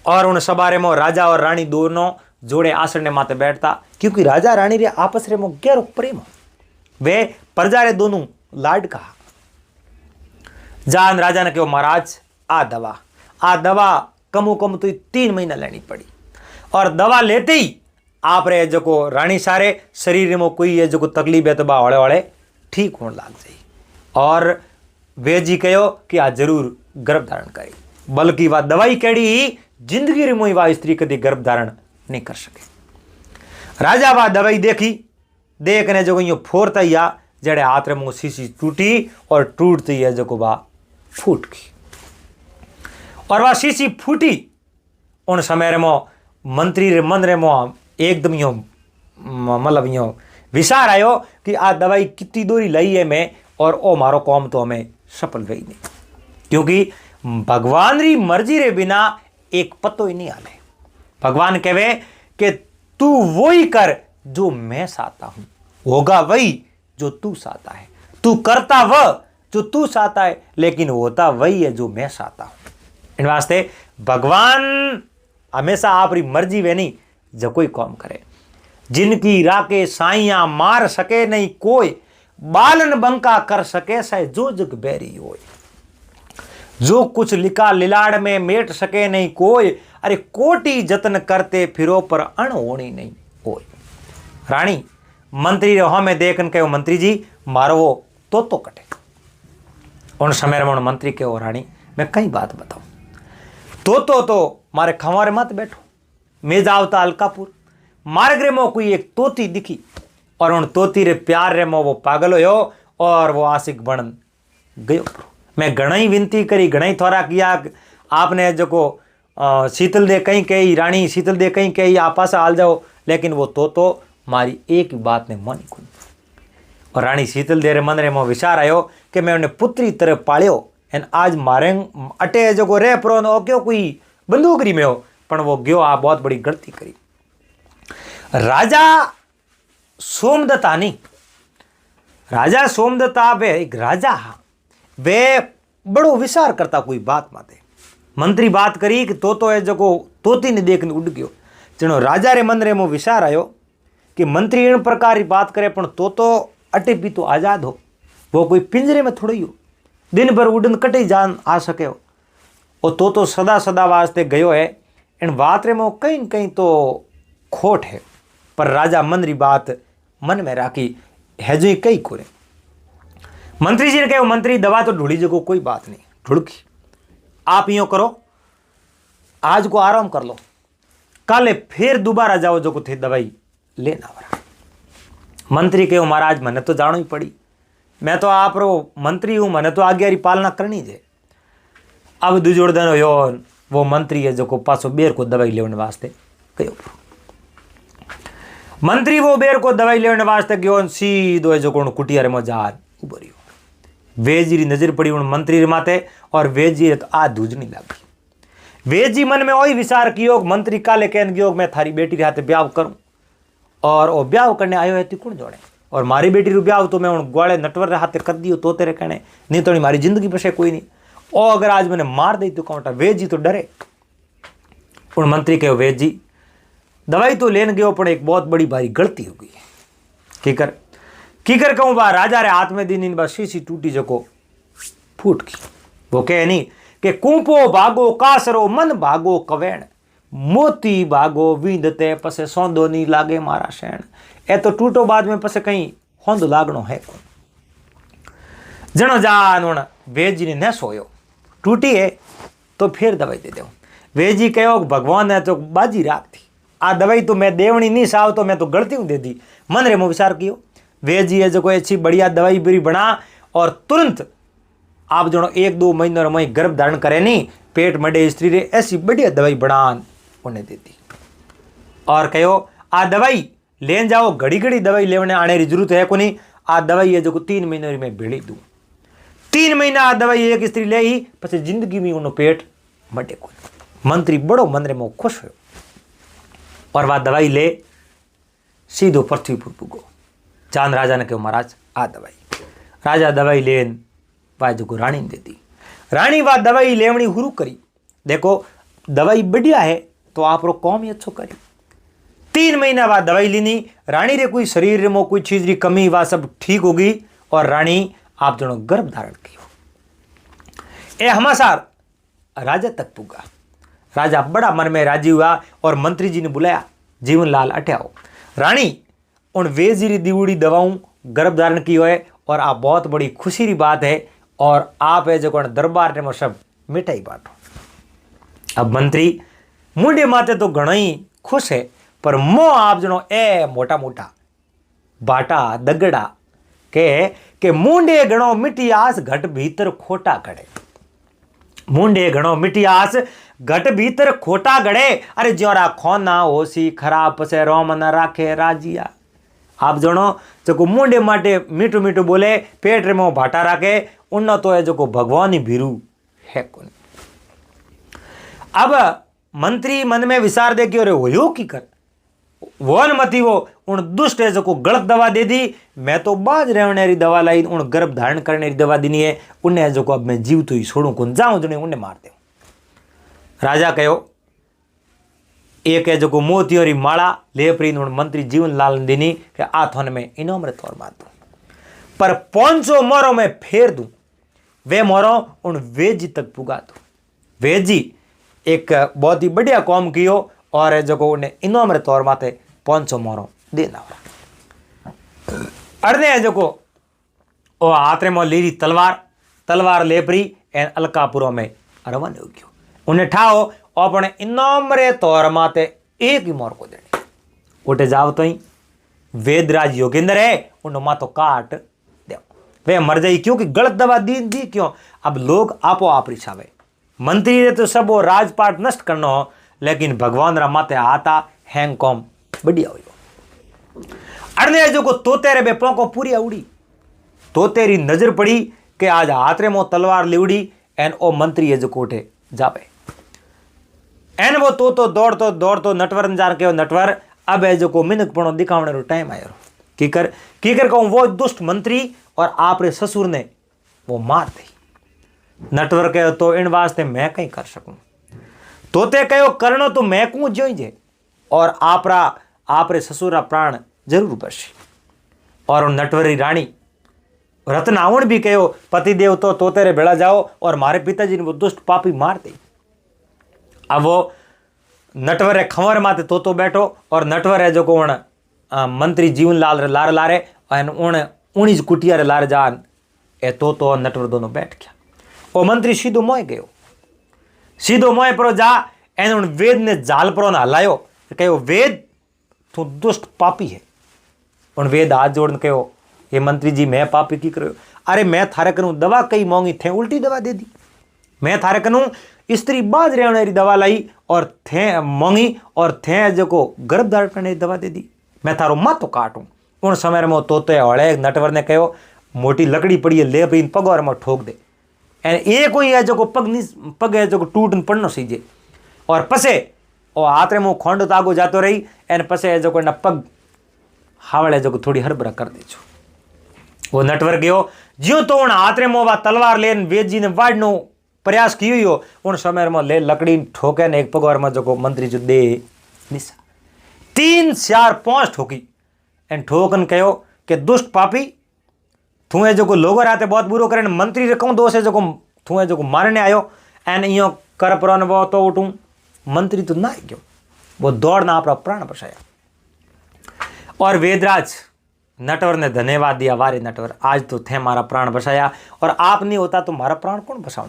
और उन सबारे में राजा और रानी दोनों जोड़े आसने माते बैठता, क्योंकि राजा रानी रे आपस रे मो गहरो प्रेम, वे प्रजा रे दोनों लाड कहा। जान राजा ने कहो महाराज आ दवा कमो कम तो 3 महीना लेनी पड़ी, और दवा लेते ही आप रे जो को रानी सारे शरीर में कोई है जो को तकलीफ है तो बा हौले हौले ठीक होने लग जाए। और वे जी कहो कि आज जरूर गर्भ धारण करे, बल्कि वह दवाई केड़ी ही जिंदगी रे मोई वह स्त्री कभी गर्भ धारण नहीं कर सके। राजा वह दवाई देखने जो यो फोरता ही आ जड़े हाथ रे मुंह शीशी टूटी और टूटती है जो को बा फूट गई, और वह शीशी फूटी। उन समय रे मो मंत्री रे मन रे मो एकदम यो मतलब यो विचार आयो कि आ दवाई कितनी दूरी लाई है मैं, और ओ मारो कौम तो हमें सफल रही नहीं, क्योंकि भगवान री मर्जी रे बिना एक पत्तो ही नहीं आले। भगवान कहे कि तू वही कर जो मैं चाहता हूं, होगा वही जो तू चाहता है। तू करता वह जो तू चाहता है, लेकिन होता वही है जो मैं चाहता हूं। इन वास्ते भगवान हमेशा आपरी मर्जी वे नहीं जो कोई काम करे। जिनकी राके साइया मार सके नहीं कोई, बालन बंका कर सके सै जो जग बैरी होय। जो कुछ लिखा लिलाड़ में मेट सके नहीं कोई, अरे कोटि जतन करते फिरो पर अणहोणी नहीं होय। रानी मंत्री रे हमें देखन कहो, मंत्री जी मारो वो तो कटे। उन समय में मंत्री कहो, रानी मैं कई बात बताऊं, तो मारे खंवारे मत बैठो, मैं जावता अलकापुर मार्ग रे मो कोई एक तोती दिखी, और उन तोती रे प्यार रे मो वो पागल हो और वो आशिक बन गयो। मैं घणी विनती करी, घणी थोड़ा किया, आपने जो को शीतल दे कहीं कही, रानी शीतल दे कहीं कही आप पास आल जाओ, लेकिन वो तो मारी एक बात ने मन खुद। और रानी शीतल दे रे मन रे मो विचार आयो कि मैं उन्हें पुत्री तरह पाळ्यो, एन आज मारे अटे जो को रे प्रो ओ क्यों कोई बंदूकरी में हो, पण वो गयो आ बहुत बड़ी गलती करी। राजा सोमदत्ता नहीं, राजा सोमदत्ता वे एक राजा, वे बड़ो विचार करता कोई बात माते। मंत्री बात करी कि तो है जो को तोती ने देखने उड़ गयो, जनो राजा रे मन रे मो विचार आयो कि मंत्री इन प्रकार की बात करे, पण तो अटे भी तो आजाद हो, वो कोई पिंजरे में थोड़ी हो, दिन भर उड़न कटे जान आ सके हो। और तो सदा सदा वास्ते गयो है, इन बात रे मो कहीं कहीं तो खोट है, पर राजा मन री बात मन में राखी है जो कई कोरे। मंत्री जी ने कहा, मंत्री दवा तो ढूंढी जगो कोई बात नहीं, ढुड़की आप यूं करो, आज को आराम कर लो, काले फिर दोबारा जाओ जो को थे दवाई लेना वाला। मंत्री कहो, महाराज मैंने तो जानो ही पड़ी, मैं तो आप रो मंत्री हूं, मैंने तो आज्ञा री पालना करनी है। अब दुजोड़ दिन हो वो मंत्री है जो को पासो बेर को दवाई लेने वास्ते गयो। मंत्री वो बेर को दवाई लेने वास्ते गयो, सीधो जो को कुटिया रे मजार उभो रह्यो। वेद जी री नजर पड़ी उन मंत्री रे माथे, और वेद जी तो आ दूजनी लागी। वेद जी मन में वही विचार कियो, मंत्री काले कहन गयो मैं थारी बेटी रे हाथे ब्याह करूं, और वो ब्याह करने आयो है कौन जोड़े, और मारी बेटी रू ब्याह तो मैं उन ग्वाले नटवर रे हाथे कर दियो तो तेरे कहने, नहीं तो मारी जिंदगी बसे कोई नहीं, और अगर आज मैंने मार दी तो कौन। वेद जी तो डरे। उन मंत्री कहो, वेद जी दवाई तो लेन गयो, पर एक बहुत बड़ी भारी गलती हो गई। कीकर कहूं बा राजा रे हाथ में दिन इन बा शीशी टूटी जको फूट की। वो कहे नहीं कि कूपो भागो कासरो मन भागो कवेण, मोती भागो वींदते पसे सौंदो नहीं लागे मारा शैण। ए तो टूटो बाद में पसे कहीं होंद लागणो है कौन। जनो जान उन वेद जी ने न सोयो, टूटी है तो फिर दवाई दे दो। वेद जी कहो, भगवान ने तो बाजी राख थी, आ दवाई तो मैं देवनी नहीं साव, तो मैं तो गलती दे दी। मन रे मो विचार कियो, वेद जी है जो कोई अच्छी बढ़िया दवाई बुरी बना, और तुरंत आप जो 1-2 महीनों में गर्भ धारण करे नहीं, पेट मडे स्त्री रे ऐसी बढ़िया दवाई बना उन्हें देती, और कहो आ दवाई लेन जाओ, घड़ी घड़ी दवाई लेने आने की जरूरत है को नहीं। आ दवाई है जो 3 महीनों में भेड़ी दूँ, 3 महीना आ दवाई एक स्त्री ले ही, पछे जिंदगी में उन्होंने पेट मटे को। मंत्री बड़ो मन रे मो खुश हो, और वह दवाई ले सीधो पृथ्वी पर पुगो। चांद राजा ने कहो, महाराज आ दवाई। राजा दवाई लेन वह जो रानी ने दे दी। रानी वह दवाई लेवनी शुरू करी। देखो दवाई बढ़िया है तो आप रो कौम ही अच्छो करी। 3 महीना बाद दवाई लीनी, रानी रे कोई शरीर में कोई चीज री कमी वह सब ठीक होगी, और रानी आप जनो गर्भ धारण कियो। ए हमासार राजा तक पुगा। राजा बड़ा मन में राजी हुआ, और मंत्री जी ने बुलाया, जीवनलाल अट्याओ। रानी उन वेद जी री दीवड़ी दवाऊं गर्भ धारण की है, और आप बहुत बड़ी खुशी री बात है, और आप है जो दरबार में सब मिठाई बांटो। अब मंत्री मुंडे माते तो घणो ही खुश है, पर मो आप जनो ए मोटा मोटा बाटा दगड़ा के मुंडे घणो मिठी आस घट भीतर खोटा गड़े। मुंडे घणो मिठी आस घट भीतर खोटा गड़े, अरे ज्योरा खोना होसी खराब पसे रोम न राखे राजिया। आप जनो जो मुंडे माटे मीठू मीठू बोले, पेट रे में भाटा राखे, उन तो है जो भगवान ही भीरू है कौन। अब मंत्री मन में विचार दे कि अरे हो की कर, वन मती वो उन दुष्ट है जो गलत दवा दे दी। मैं तो बाज रहने री दवा लाई, उन गर्भ धारण करने री दवा दीनी है, उन्हें जो अब मैं जीव तो ही छोड़ू कौन जाऊं जो उन्हें मार दे। राजा कहो एक है जो मोतियों री माला ले प्रीन उन मंत्री जीवन लाल दीनी के आ थोन में इनाम रे तौर मार दूं, पर 500 मोरों में फेर दूं, वे मोरों उन वेद जी तक पुगा दूं। वेद जी एक बहुत ही बढ़िया काम कियो और जो उन्हें इनाम रे तौर माते 500 मोरों देना। अड़ने जो ओ हाथ में लीरी तलवार लेपरी एन अलकापुरों में रवाना हो गयो। उन्हें ठाओ अपने इनाम रे तौर माते एक ही मोर को देनी। उठे जाओ तो ही वेदराज योगेंद्र है उन मातो काट दे, वे मर जाई क्योंकि गलत दवा दी क्यों। अब लोग आपो आप रिछावे, मंत्री ने तो सब वो राजपाट नष्ट करना हो, लेकिन भगवान रा माते आता हैंग कॉम बढ़िया हो। अरने जो को तोते रे बेपों को पूरी उड़ी, तोतेरी नजर पड़ी कि आज हाथ रे मो तलवार लिवड़ी एन ओ मंत्री ये जो कोठे जावे एन वो तो दौड़तो नटवर ने जान के नटवर अब है जो को मिनक पणो दिखावने रो टाइम आयो। कीकर कहूं वो दुष्ट मंत्री और आप रे ससुर ने वो मार दी। नटवर कहो तो इन वास्ते मैं कहीं कर सकूं। तोते कहो करनो तो मैं कूं जोई जे और आप रे ससुर प्राण जरूर बचे। और नटवरी रानी रत्नावण भी कहो पतिदेव तो तोते रे भेड़ा जाओ और मारे पिताजी ने वो दुष्ट पापी मार दी। अब वो नटवर रे खंवर माते तोतो बैठो और नटवर है जो को मंत्री जीवन लाल रे लार लारे उनी कुटिया रे लार जान ए तोतो और नटवर दोनों बैठ गया। ओ मंत्री सीधो मोय गयो, सीधो मोय पर जा एन उन वेद ने जाल पर ना हलायो, कहो वेद तू दुष्ट पापी है। उन वेद हाथ जोड़ने कहो ये मंत्री जी मैं पापी की करो। अरे मैं थारे करूं दवा कई मोंगी थे उल्टी दवा दे दी। मैं थारे करूं स्त्री बाज रहने री दवा लाई और थे मोंगी और थे जो को गर्भ धारण करने दवा दे दी। मैं थारो मातो काटूं। उन समय में तोते हड़े नटवर ने कहो मोटी लकड़ी पड़ी है ले पी पगोर में ठोक दे एन ये कोई है जो को पग है जो को टूट पड़नो सीजे और पसे और हाथ में खोंड तागो जातो रही एन पसे है जो को पग हावड़े जो को थोड़ी हरबरा कर दीजो। वो नटवर गयो ज्यो तो उन हाथ में मोवा तलवार लेन वेद जी ने वाड़नो प्रयास कियो हो उन समय में ले लकड़ी ठोके ने एक पगवार में जो को मंत्री जो दे निशा 3 4 5 ठोकी एन ठोकन कहो कि दुष्ट पापी तू है जो को लोगों राते बहुत बुरो करे मंत्री रे कहूं दोष है जो को तू है जो को मारने आयो एन इयो कर परन वो तो उठूं मंत्री तो ना गयो वो दौड़ना अपना प्राण बचाया। और वेदराज नटवर ने धन्यवाद दिया, वारे नटवर आज तो थे मारा प्राण बचाया और आप नहीं होता तो मारा प्राण कौन बचाओ।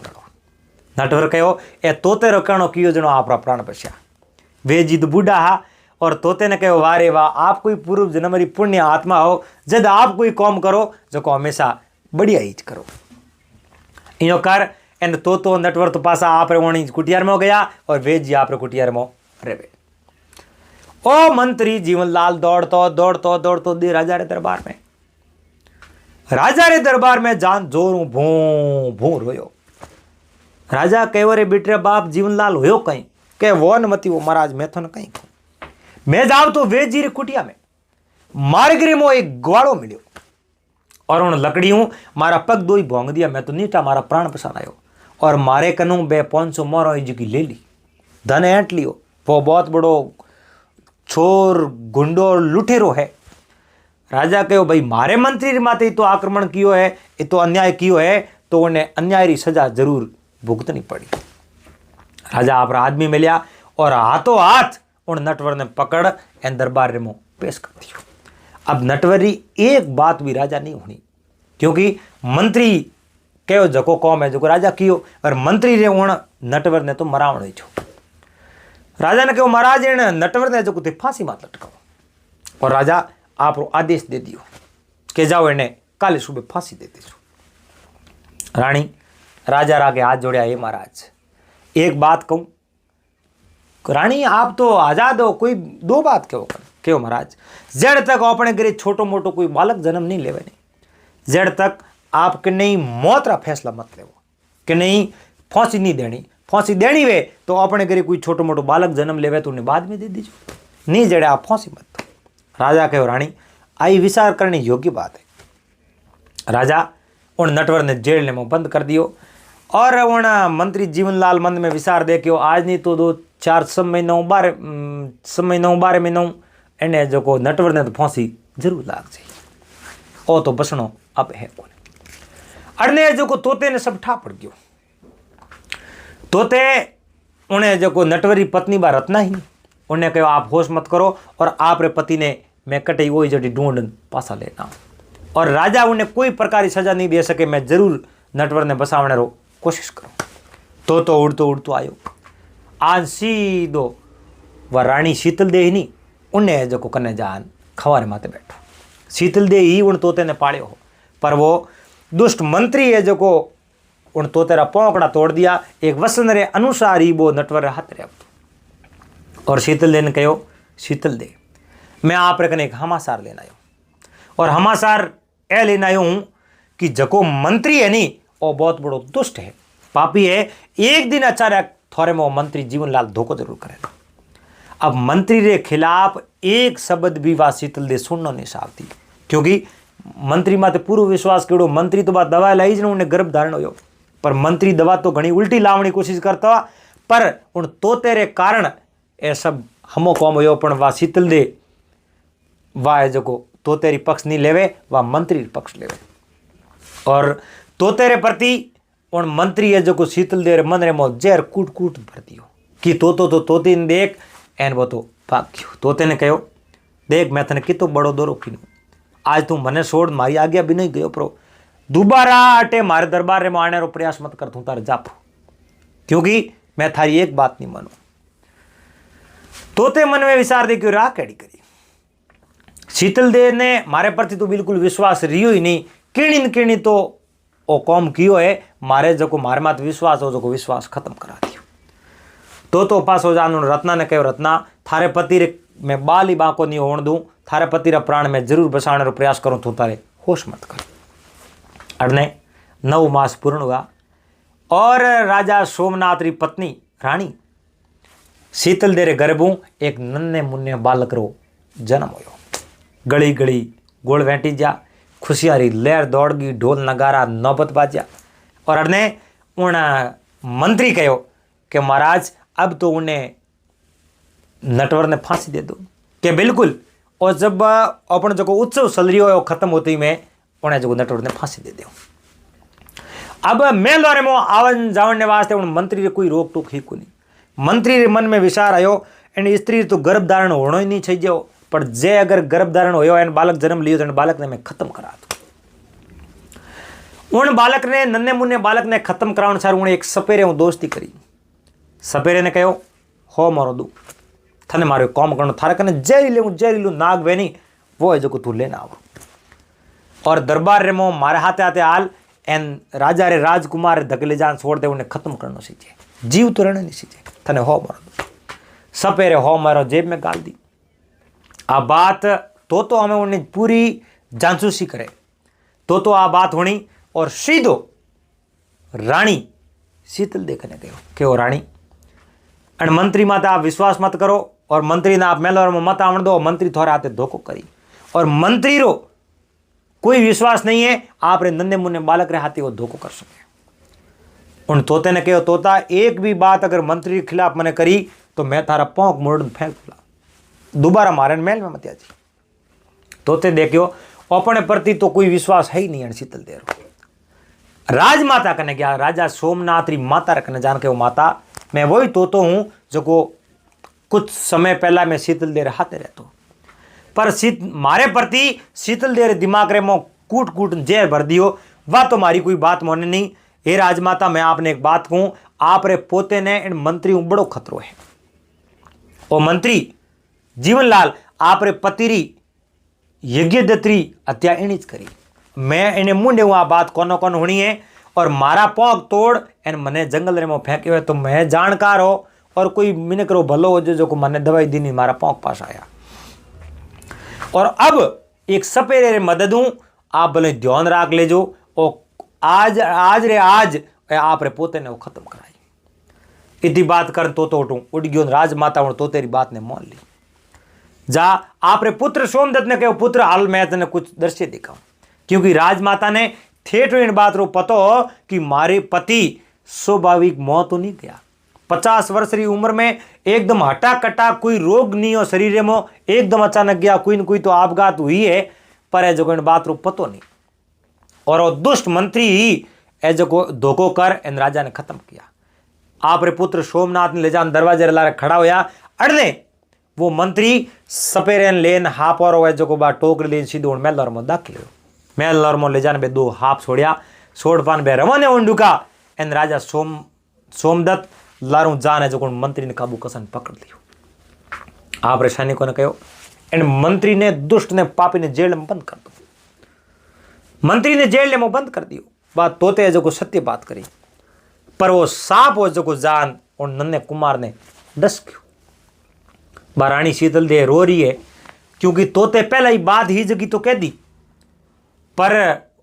नटवर कहो ए तोते रो कहनो कियो जनो आपरा प्राण बचा। वे जिद बूढ़ा हा और तोते ने कहो वारे वाह आप कोई पूर्व जन्म री पुण्य आत्मा हो जद आप कोई काम करो जो को हमेशा बढ़िया ही करो। इयो कर एन तोतो नटवर तो पासा आप रे कुटियार में गया और वेद जी आप रे कुटियार में रेवे। ओ मंत्री जीवनलाल दौड़तो दे राजा रे दरबार में। राजा रे दरबार में जान जोरू भू भू रोयो। राजा कहो रे बेटे बाप जीवनलाल होयो कहीं के वो न मती वो महाराज मैं तो न कहीं मैं जाऊं तो वेद जी रे कुटिया में मार्गरे मो एक ग्वाड़ो मिलो और उन लकड़ियों मारा पग दो ही भोंग दिया। मैं तो नीटा मारा प्राण पसान आयो और मारे कनू बे 500 मोरो जी की ले ली धन ऐंट लियो। वो बहुत बड़ो छोर गुंडो लुटेरो है। राजा कहो भाई मारे मंत्री माते तो आक्रमण कियो है ये तो अन्याय कियो है तो उन्हें अन्याय री सजा जरूर भुगतनी पड़ी। राजा आप आदमी मिलिया और हाथों हाथ उन नटवर ने पकड़ एन दरबार रे मो पेश कर दियो। अब नटवरी एक बात भी राजा नहीं होनी क्योंकि मंत्री कहो जको कौम है जो राजा कियो और मंत्री रे उन नटवर ने तो मरावण छो। राजा ने कहो महाराज इन नटवर ने जो फांसी मात लटकाओ और राजा आप आदेश दे दियो कि जाओ इन्हें काले सुबह फांसी दे दीजो। रानी राजा रागे हाथ जोड़िया हे महाराज एक बात कहूं रानी आप तो आजाद हो कोई दो बात क्यों महाराज जड़ तक अपने घरे छोटो मोटो कोई बालक जन्म नहीं लेवे नहीं जड़ तक आपके नहीं मौत रा फैसला मत लेवो कि नहीं फांसी नहीं देनी। फांसी देनी वे तो अपने घरे कोई छोटो मोटो बालक जन्म लेवे तो उन्हें बाद में दे दीजो। नहीं जड़े आप फांसी मत दो। राजा कहो रानी आई विचार करने योग्य बात है। राजा उन नटवर ने जेल में बंद कर दियो और उन मंत्री जीवनलाल मन में विचार दे कि आज नहीं तो 2-4 समय 9 एने जो नटवर ने तो फांसी जरूर लाग जाए। ओ तो बसनो अब है कोने अड़ने जो तोते ने सब ठा पड़ गयो। तोते उन्हें जो नटवरी पत्नी बा रत्ना ही उन्हें कहो आप होश मत करो और आप रे पति ने मैं कटे वही जड़ी ढूंढ पासा लेना। और राजा उन्हें कोई प्रकार की सजा नहीं दे सके, मैं जरूर नटवर ने बसावने रो कोशिश करूँ। तो उड़तो आयो। आज सीधो वह रानी शीतल देही उन्हें जो कन्ने जान खवारे माते बैठो। शीतल दे ही उन तोते ने पाड़ियो हो, पर वो दुष्ट मंत्री है जो उन तोते रा पोंकड़ा तोड़ दिया। एक वसन रे अनुसार ही वो नटवर हाथ रे। और शीतल दे ने कहो शीतल दे मैं आप रे कने एक हमासार लेना आयो और हमासार ए लेना आयो हूँ कि जको मंत्री है नी वो बहुत बड़ो दुष्ट है, पापी है। एक दिन अचानक थोड़े में मंत्री जीवनलाल धोखो जरूर करेगा। अब मंत्री रे खिलाफ एक शब्द भी वा शीतल दे सुनना नहीं चाहती, क्योंकि मंत्री माते पूरा विश्वास करो। मंत्री तो बात दवा लाई ज उन्हें गर्भ धारण हो, पर मंत्री दवा तो घनी उल्टी लावनी कोशिश करता, पर उन तोते रे कारण ए सब हमो कौम हो। पण वा शीतल दे वा जो तोतेरी पक्ष नहीं लेवे, वा मंत्री पक्ष लेवे। और तोते रे प्रति उन मंत्री है जो शीतल दे रे मन रे मो जहर कूट कूट भर दियो कि तो तोते ने देख एन वो तो भाग गयो। तोते ने कहो देख मैं तने कितो बड़ो दौरो कीनो, आज तू मने छोड़ मारी आज्ञा भी नहीं गयो, प्रो दोबारा अटे मारे दरबार रे में आने रो प्रयास मत कर, तू तारे जाप, क्योंकि मैं थारी एक बात नहीं मानू। तोते मन में विचार दे क्यों राह कैडी करी। शीतल दे ने मारे प्रति तो बिल्कुल विश्वास रियो ही नहीं, किणी न किणी तो ओ कौम कियो है, मारे जो मारे मात विश्वास हो जो विश्वास खत्म करा दियो। तो पास हो जान रत्ना ने कहो रत्ना थारे पति रे मैं बाल ही बाको नहीं होण दूं, थारे पति रा प्राण में जरूर बसाने रो प्रयास करूं, तू तारे होश मत कर। अड़ने 9 मास पूर्ण हुआ और राजा सोमनाथ री पत्नी रानी शीतल दे रे गर्भों एक नन्हे मुन्ने बालक रो जन्म होयो। गली गली गोल वेंटी जा, खुशियारी लहर दौड़ गई, ढोल नगारा नौबत बाजा। और अड़ने उन मंत्री कहो कि महाराज अब तो उन्हें नटवर ने फांसी दे दो कि बिल्कुल। और जब अपन जो उत्सव चल रही हो खत्म होते ही में उन्हें जो नटवर ने फांसी दे दो। अब मैं द्वारे में आवन जावने वास्ते उन मंत्री रे कोई रोक टोक ही को नहीं। मंत्री रे मन में विचार आयो एन स्त्री तो गर्भ धारण होना ही नहीं चाहिए, पर जे अगर गर्भ धारण होयो एन बालक जन्म लियो तो बालक ने मैं खत्म करा दो। उन बालक ने नन्हे मुन्ने बालक ने खत्म कराने सार उन्हें एक सपेरे दोस्ती करी। सपेरे ने कहो हो मारो दू थने मारो कौम करना थारे कने जहरीलू नाग वेनी वो है जो तू लेना आओ। और दरबार रे मो मारे हाथे हाथे हाल एन राजा रे राजकुमार धकेले जान छोड़ दे, उन्हें खत्म करना सीखे, जीव तो रहना नहीं सीखे, थने हो मारो दू। सपेरे हो मारो जेब में गाल दी। आ बात तो हमें उन्हें पूरी जासूसी करे तो आ बात होनी। और सीधो रानी शीतल देखने गयो कि वो रानी अन मंत्री माता आप विश्वास मत करो और मंत्री ने आप मेलवर में मत आवन दो, मंत्री थोड़े हाथे धोखो करी और मंत्री रो कोई विश्वास नहीं है आप रे नन्हे मुन्ने बालक रे हाथे वो धोखो कर सके। उन तोते ने कहो तोता एक भी बात अगर मंत्री के खिलाफ मैंने करी तो मैं तारा पौंक मोड़ फेंक दूंगा, दोबारा मारे मेल में मत आजी। तोते देखियो अपने प्रति तो कोई विश्वास है ही नहीं। शीतल दे राजमाता कने गया, राजा सोमनाथ री माता रखने जान के वो माता मैं वही तोतो हूं जो को कुछ समय पहला मैं शीतल देर हाथे रहता, पर मारे प्रति शीतल देर दिमाग रे मो कूट कूट जहर भर दियो, वह तो मारी कोई बात मोने नहीं। हे राजमाता मैं आपने एक बात कहूं, आप रे पोते ने इन मंत्री बड़ो खतरो है। ओ मंत्री जीवनलाल आप रे पति री यज्ञदत्री हत्या इणी ज करी, मैं इन्हें मुंडे आ बात कोनो कोन होनी है और मारा पौक तोड़ एन मने जंगल रे में फेंक्यो है तो मैं जानकार हो और कोई मिनक रो भलो हो जो को मने दवाई दी नहीं मारा पौक पास आया। और अब एक सपेरे रे मदद हूं, आप भले ध्यान राख ले जो और आज आप रे पोते ने वो खत्म कराई। इतनी बात कर तो उठूं उठ गयो राजमाता तो तेरी बात ने मान ली। जा आपरे पुत्र सोमदत्त ने कहो पुत्र हाल मैं तने कुछ दृश्य दिखाऊं, क्योंकि राजमाता ने ठेठ इन बात रो पतो कि मारे पति स्वाभाविक मौत तो नहीं गया। 50 वर्ष री उम्र में एकदम हटा कटा कोई रोग नहीं हो शरीर में, एकदम अचानक गया कोई न कोई तो आपघात हुई है, पर जो इन बात रो पतो नहीं। और वो दुष्ट मंत्री ही जो धोखो कर इन राजा ने खत्म किया। आप रे पुत्र सोमनाथ ने ले जान दरवाजे लारे खड़ा होया, अड़ने वो मंत्री सपेरेन लेन हाफ और जो बा टोकरी लेन सीधो मेलर में दाखिल हो। मेलर में ले जाने बे 2 हाफ छोड़िया, छोड़ पान बे रवाने उंडुका एन राजा सोमदत्त लारू जाने जो मंत्री ने काबू कसन पकड़ लियो। आप रे सैनिकों ने कहो एन मंत्री ने दुष्ट ने पापी ने जेल में बंद कर दो। मंत्री ने जेल में बंद कर दियो। बात तोते जो सत्य बात करी, पर वो सांप हो जो जान और नन्हे कुमार ने डस क्यों। रानी शीतल दे रो रही है क्योंकि तोते पहला ही बात ही जगी तो कह दी, पर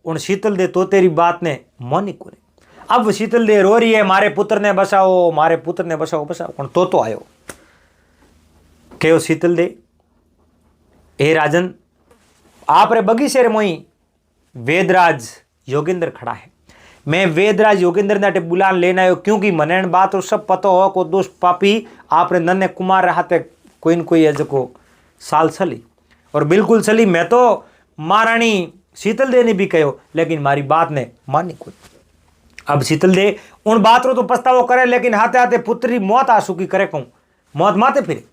उन शीतल दे तोते री बात ने मानी को नहीं। अब शीतल दे रो रही है मारे पुत्र ने बसाओ, मारे पुत्र ने बसाओ बसाओ। कौन तो आयो कहो शीतल दे ए राजन आप रे बगीचे रे मोई वेदराज योगेंद्र खड़ा है। मैं वेदराज योगेंद्र ने बुलान लेना आयो क्योंकि मने बात और सब पता हो को दोस्त पापी आप रे नन्हे कुमार हाथे कोई न कोई जो साल चली और बिल्कुल चली। मैं तो महारानी शीतल दे ने भी कहो लेकिन मारी बात ने मानी कोई। अब शीतल दे उन बात रो तो पछतावो करे, लेकिन हाथे हाथे पुत्री मौत आंसू की करे कहूं मौत माते फिरे।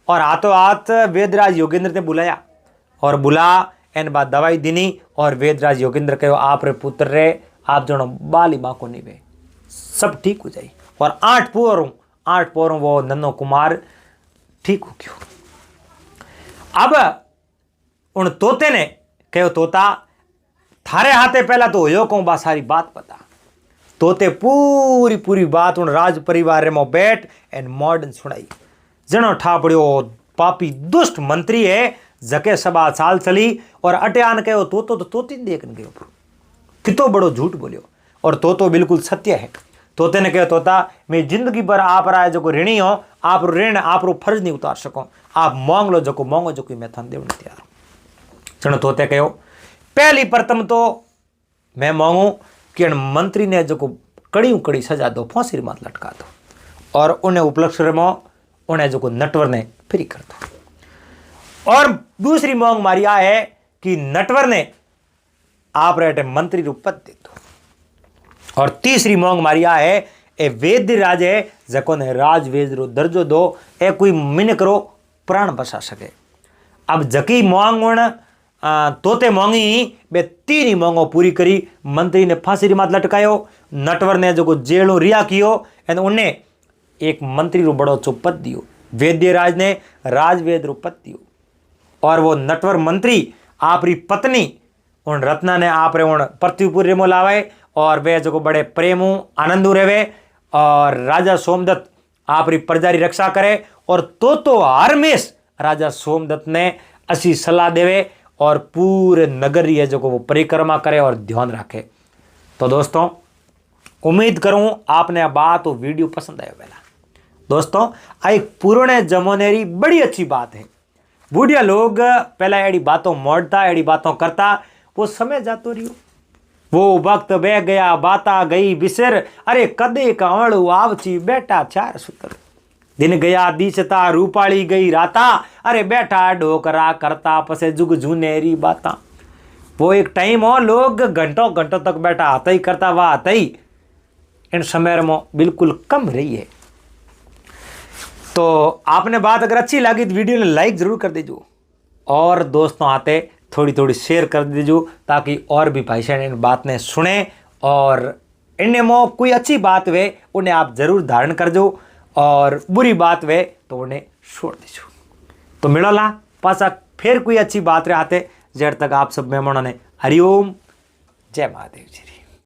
और हाथों हाथ वेदराज योगेंद्र ने बुलाया और बुला एन बाद दवाई दिनी और वेदराज योगेंद्र कहो आप रे पुत्र रे आप जनो बाली माँ को नहीं वे सब ठीक हो जाए। और 8 पोरों वो नन्नो कुमार ठीक हो क्यों। अब उन तोते ने कहो तोता थारे हाथे पहला तो हो कहूं बा सारी बात पता। तोते पूरी बात उन राज परिवार में बैठ एंड मॉडर्न सुनाई। जनो ठा पड़ो पापी दुष्ट मंत्री है जके सभा साल चली और अटे कहो तो तोती देख गयो कितो बड़ो झूठ बोलियो। और तो बिल्कुल सत्य है। तोते ने कहो तोता मैं जिंदगी भर आप रहा जो ऋणी हो, आप ऋण आप फर्ज नहीं उतार सको, आप मांग लो जो मांगो जो मैं थान देव तैयार हूं। चलो तोते कहो पहली प्रथम तो मैं मांगू कि मंत्री ने जो कड़ी सजा दो, फांसी मात लटका दो और उन्हें उपलक्ष्य में उन्हें जो नटवर ने फ्री कर दो। और दूसरी मांग मारी आ है कि नटवर ने आप रहे मंत्री रूप पद दे दो। और तीसरी मांग मारी आ है ए वेद्य राज है जको ने राजवेद रो दर्जो दो, ए कोई मिनक रो प्राण बचा सके। अब जकी मांग तोते मांगी बे 3 ही मांगो पूरी करी। मंत्री ने फांसी री मात लटकायो, नटवर ने जो जेलों रिया कियो एंड उन्हें एक मंत्री रो बड़ो चो पद दियो, वेद्य राज ने राजवेद रो पद दियो। और वो नटवर मंत्री आपरी पत्नी उन रत्ना ने आप रे उन पृथ्वीपुर रेमो लावे और वे जो बड़े प्रेमू आनंदू रेवे और राजा सोमदत्त आपरी प्रजा री रक्षा करे। और तो हरमेश राजा सोमदत्त ने अच्छी सलाह देवे और पूरे नगर री जो वो परिक्रमा करे और ध्यान रखे। तो दोस्तों उम्मीद करूं आपने बात और वीडियो पसंद आयो। पहला दोस्तों आ एक पुराने जमाने री बड़ी अच्छी बात है। बूढ़िया लोग पहला एड़ी बातों मोड़ता एड़ी बातों करता, वो समय जातो रहियो, वो वक्त बह गया बाता गई बिसर, अरे कदे कावड़ू आवची बेटा 4 सुतर। दिन गया दिशता रूपाली गई राता, अरे बैठा ढोकरा करता पसे जुग झुनेरी बाता। वो एक टाइम हो लोग घंटों तक बैठा आता ही करता वह आता ही इन समय में बिल्कुल कम रही है। तो आपने बात अगर अच्छी लगी तो वीडियो ने लाइक जरूर कर दीजिए और दोस्तों आते थोड़ी शेयर कर दीजिए ताकि और भी भाई साहब इन बात ने सुने और इनमें मो कोई अच्छी बात वे उन्हें आप जरूर धारण कर दो और बुरी बात वे तो उन्हें छोड़ दीजिए। तो मिलोला पासा फिर कोई अच्छी बात रहे आते जब तक आप सब मेहमानों ने हरिओम जय महादेव जी।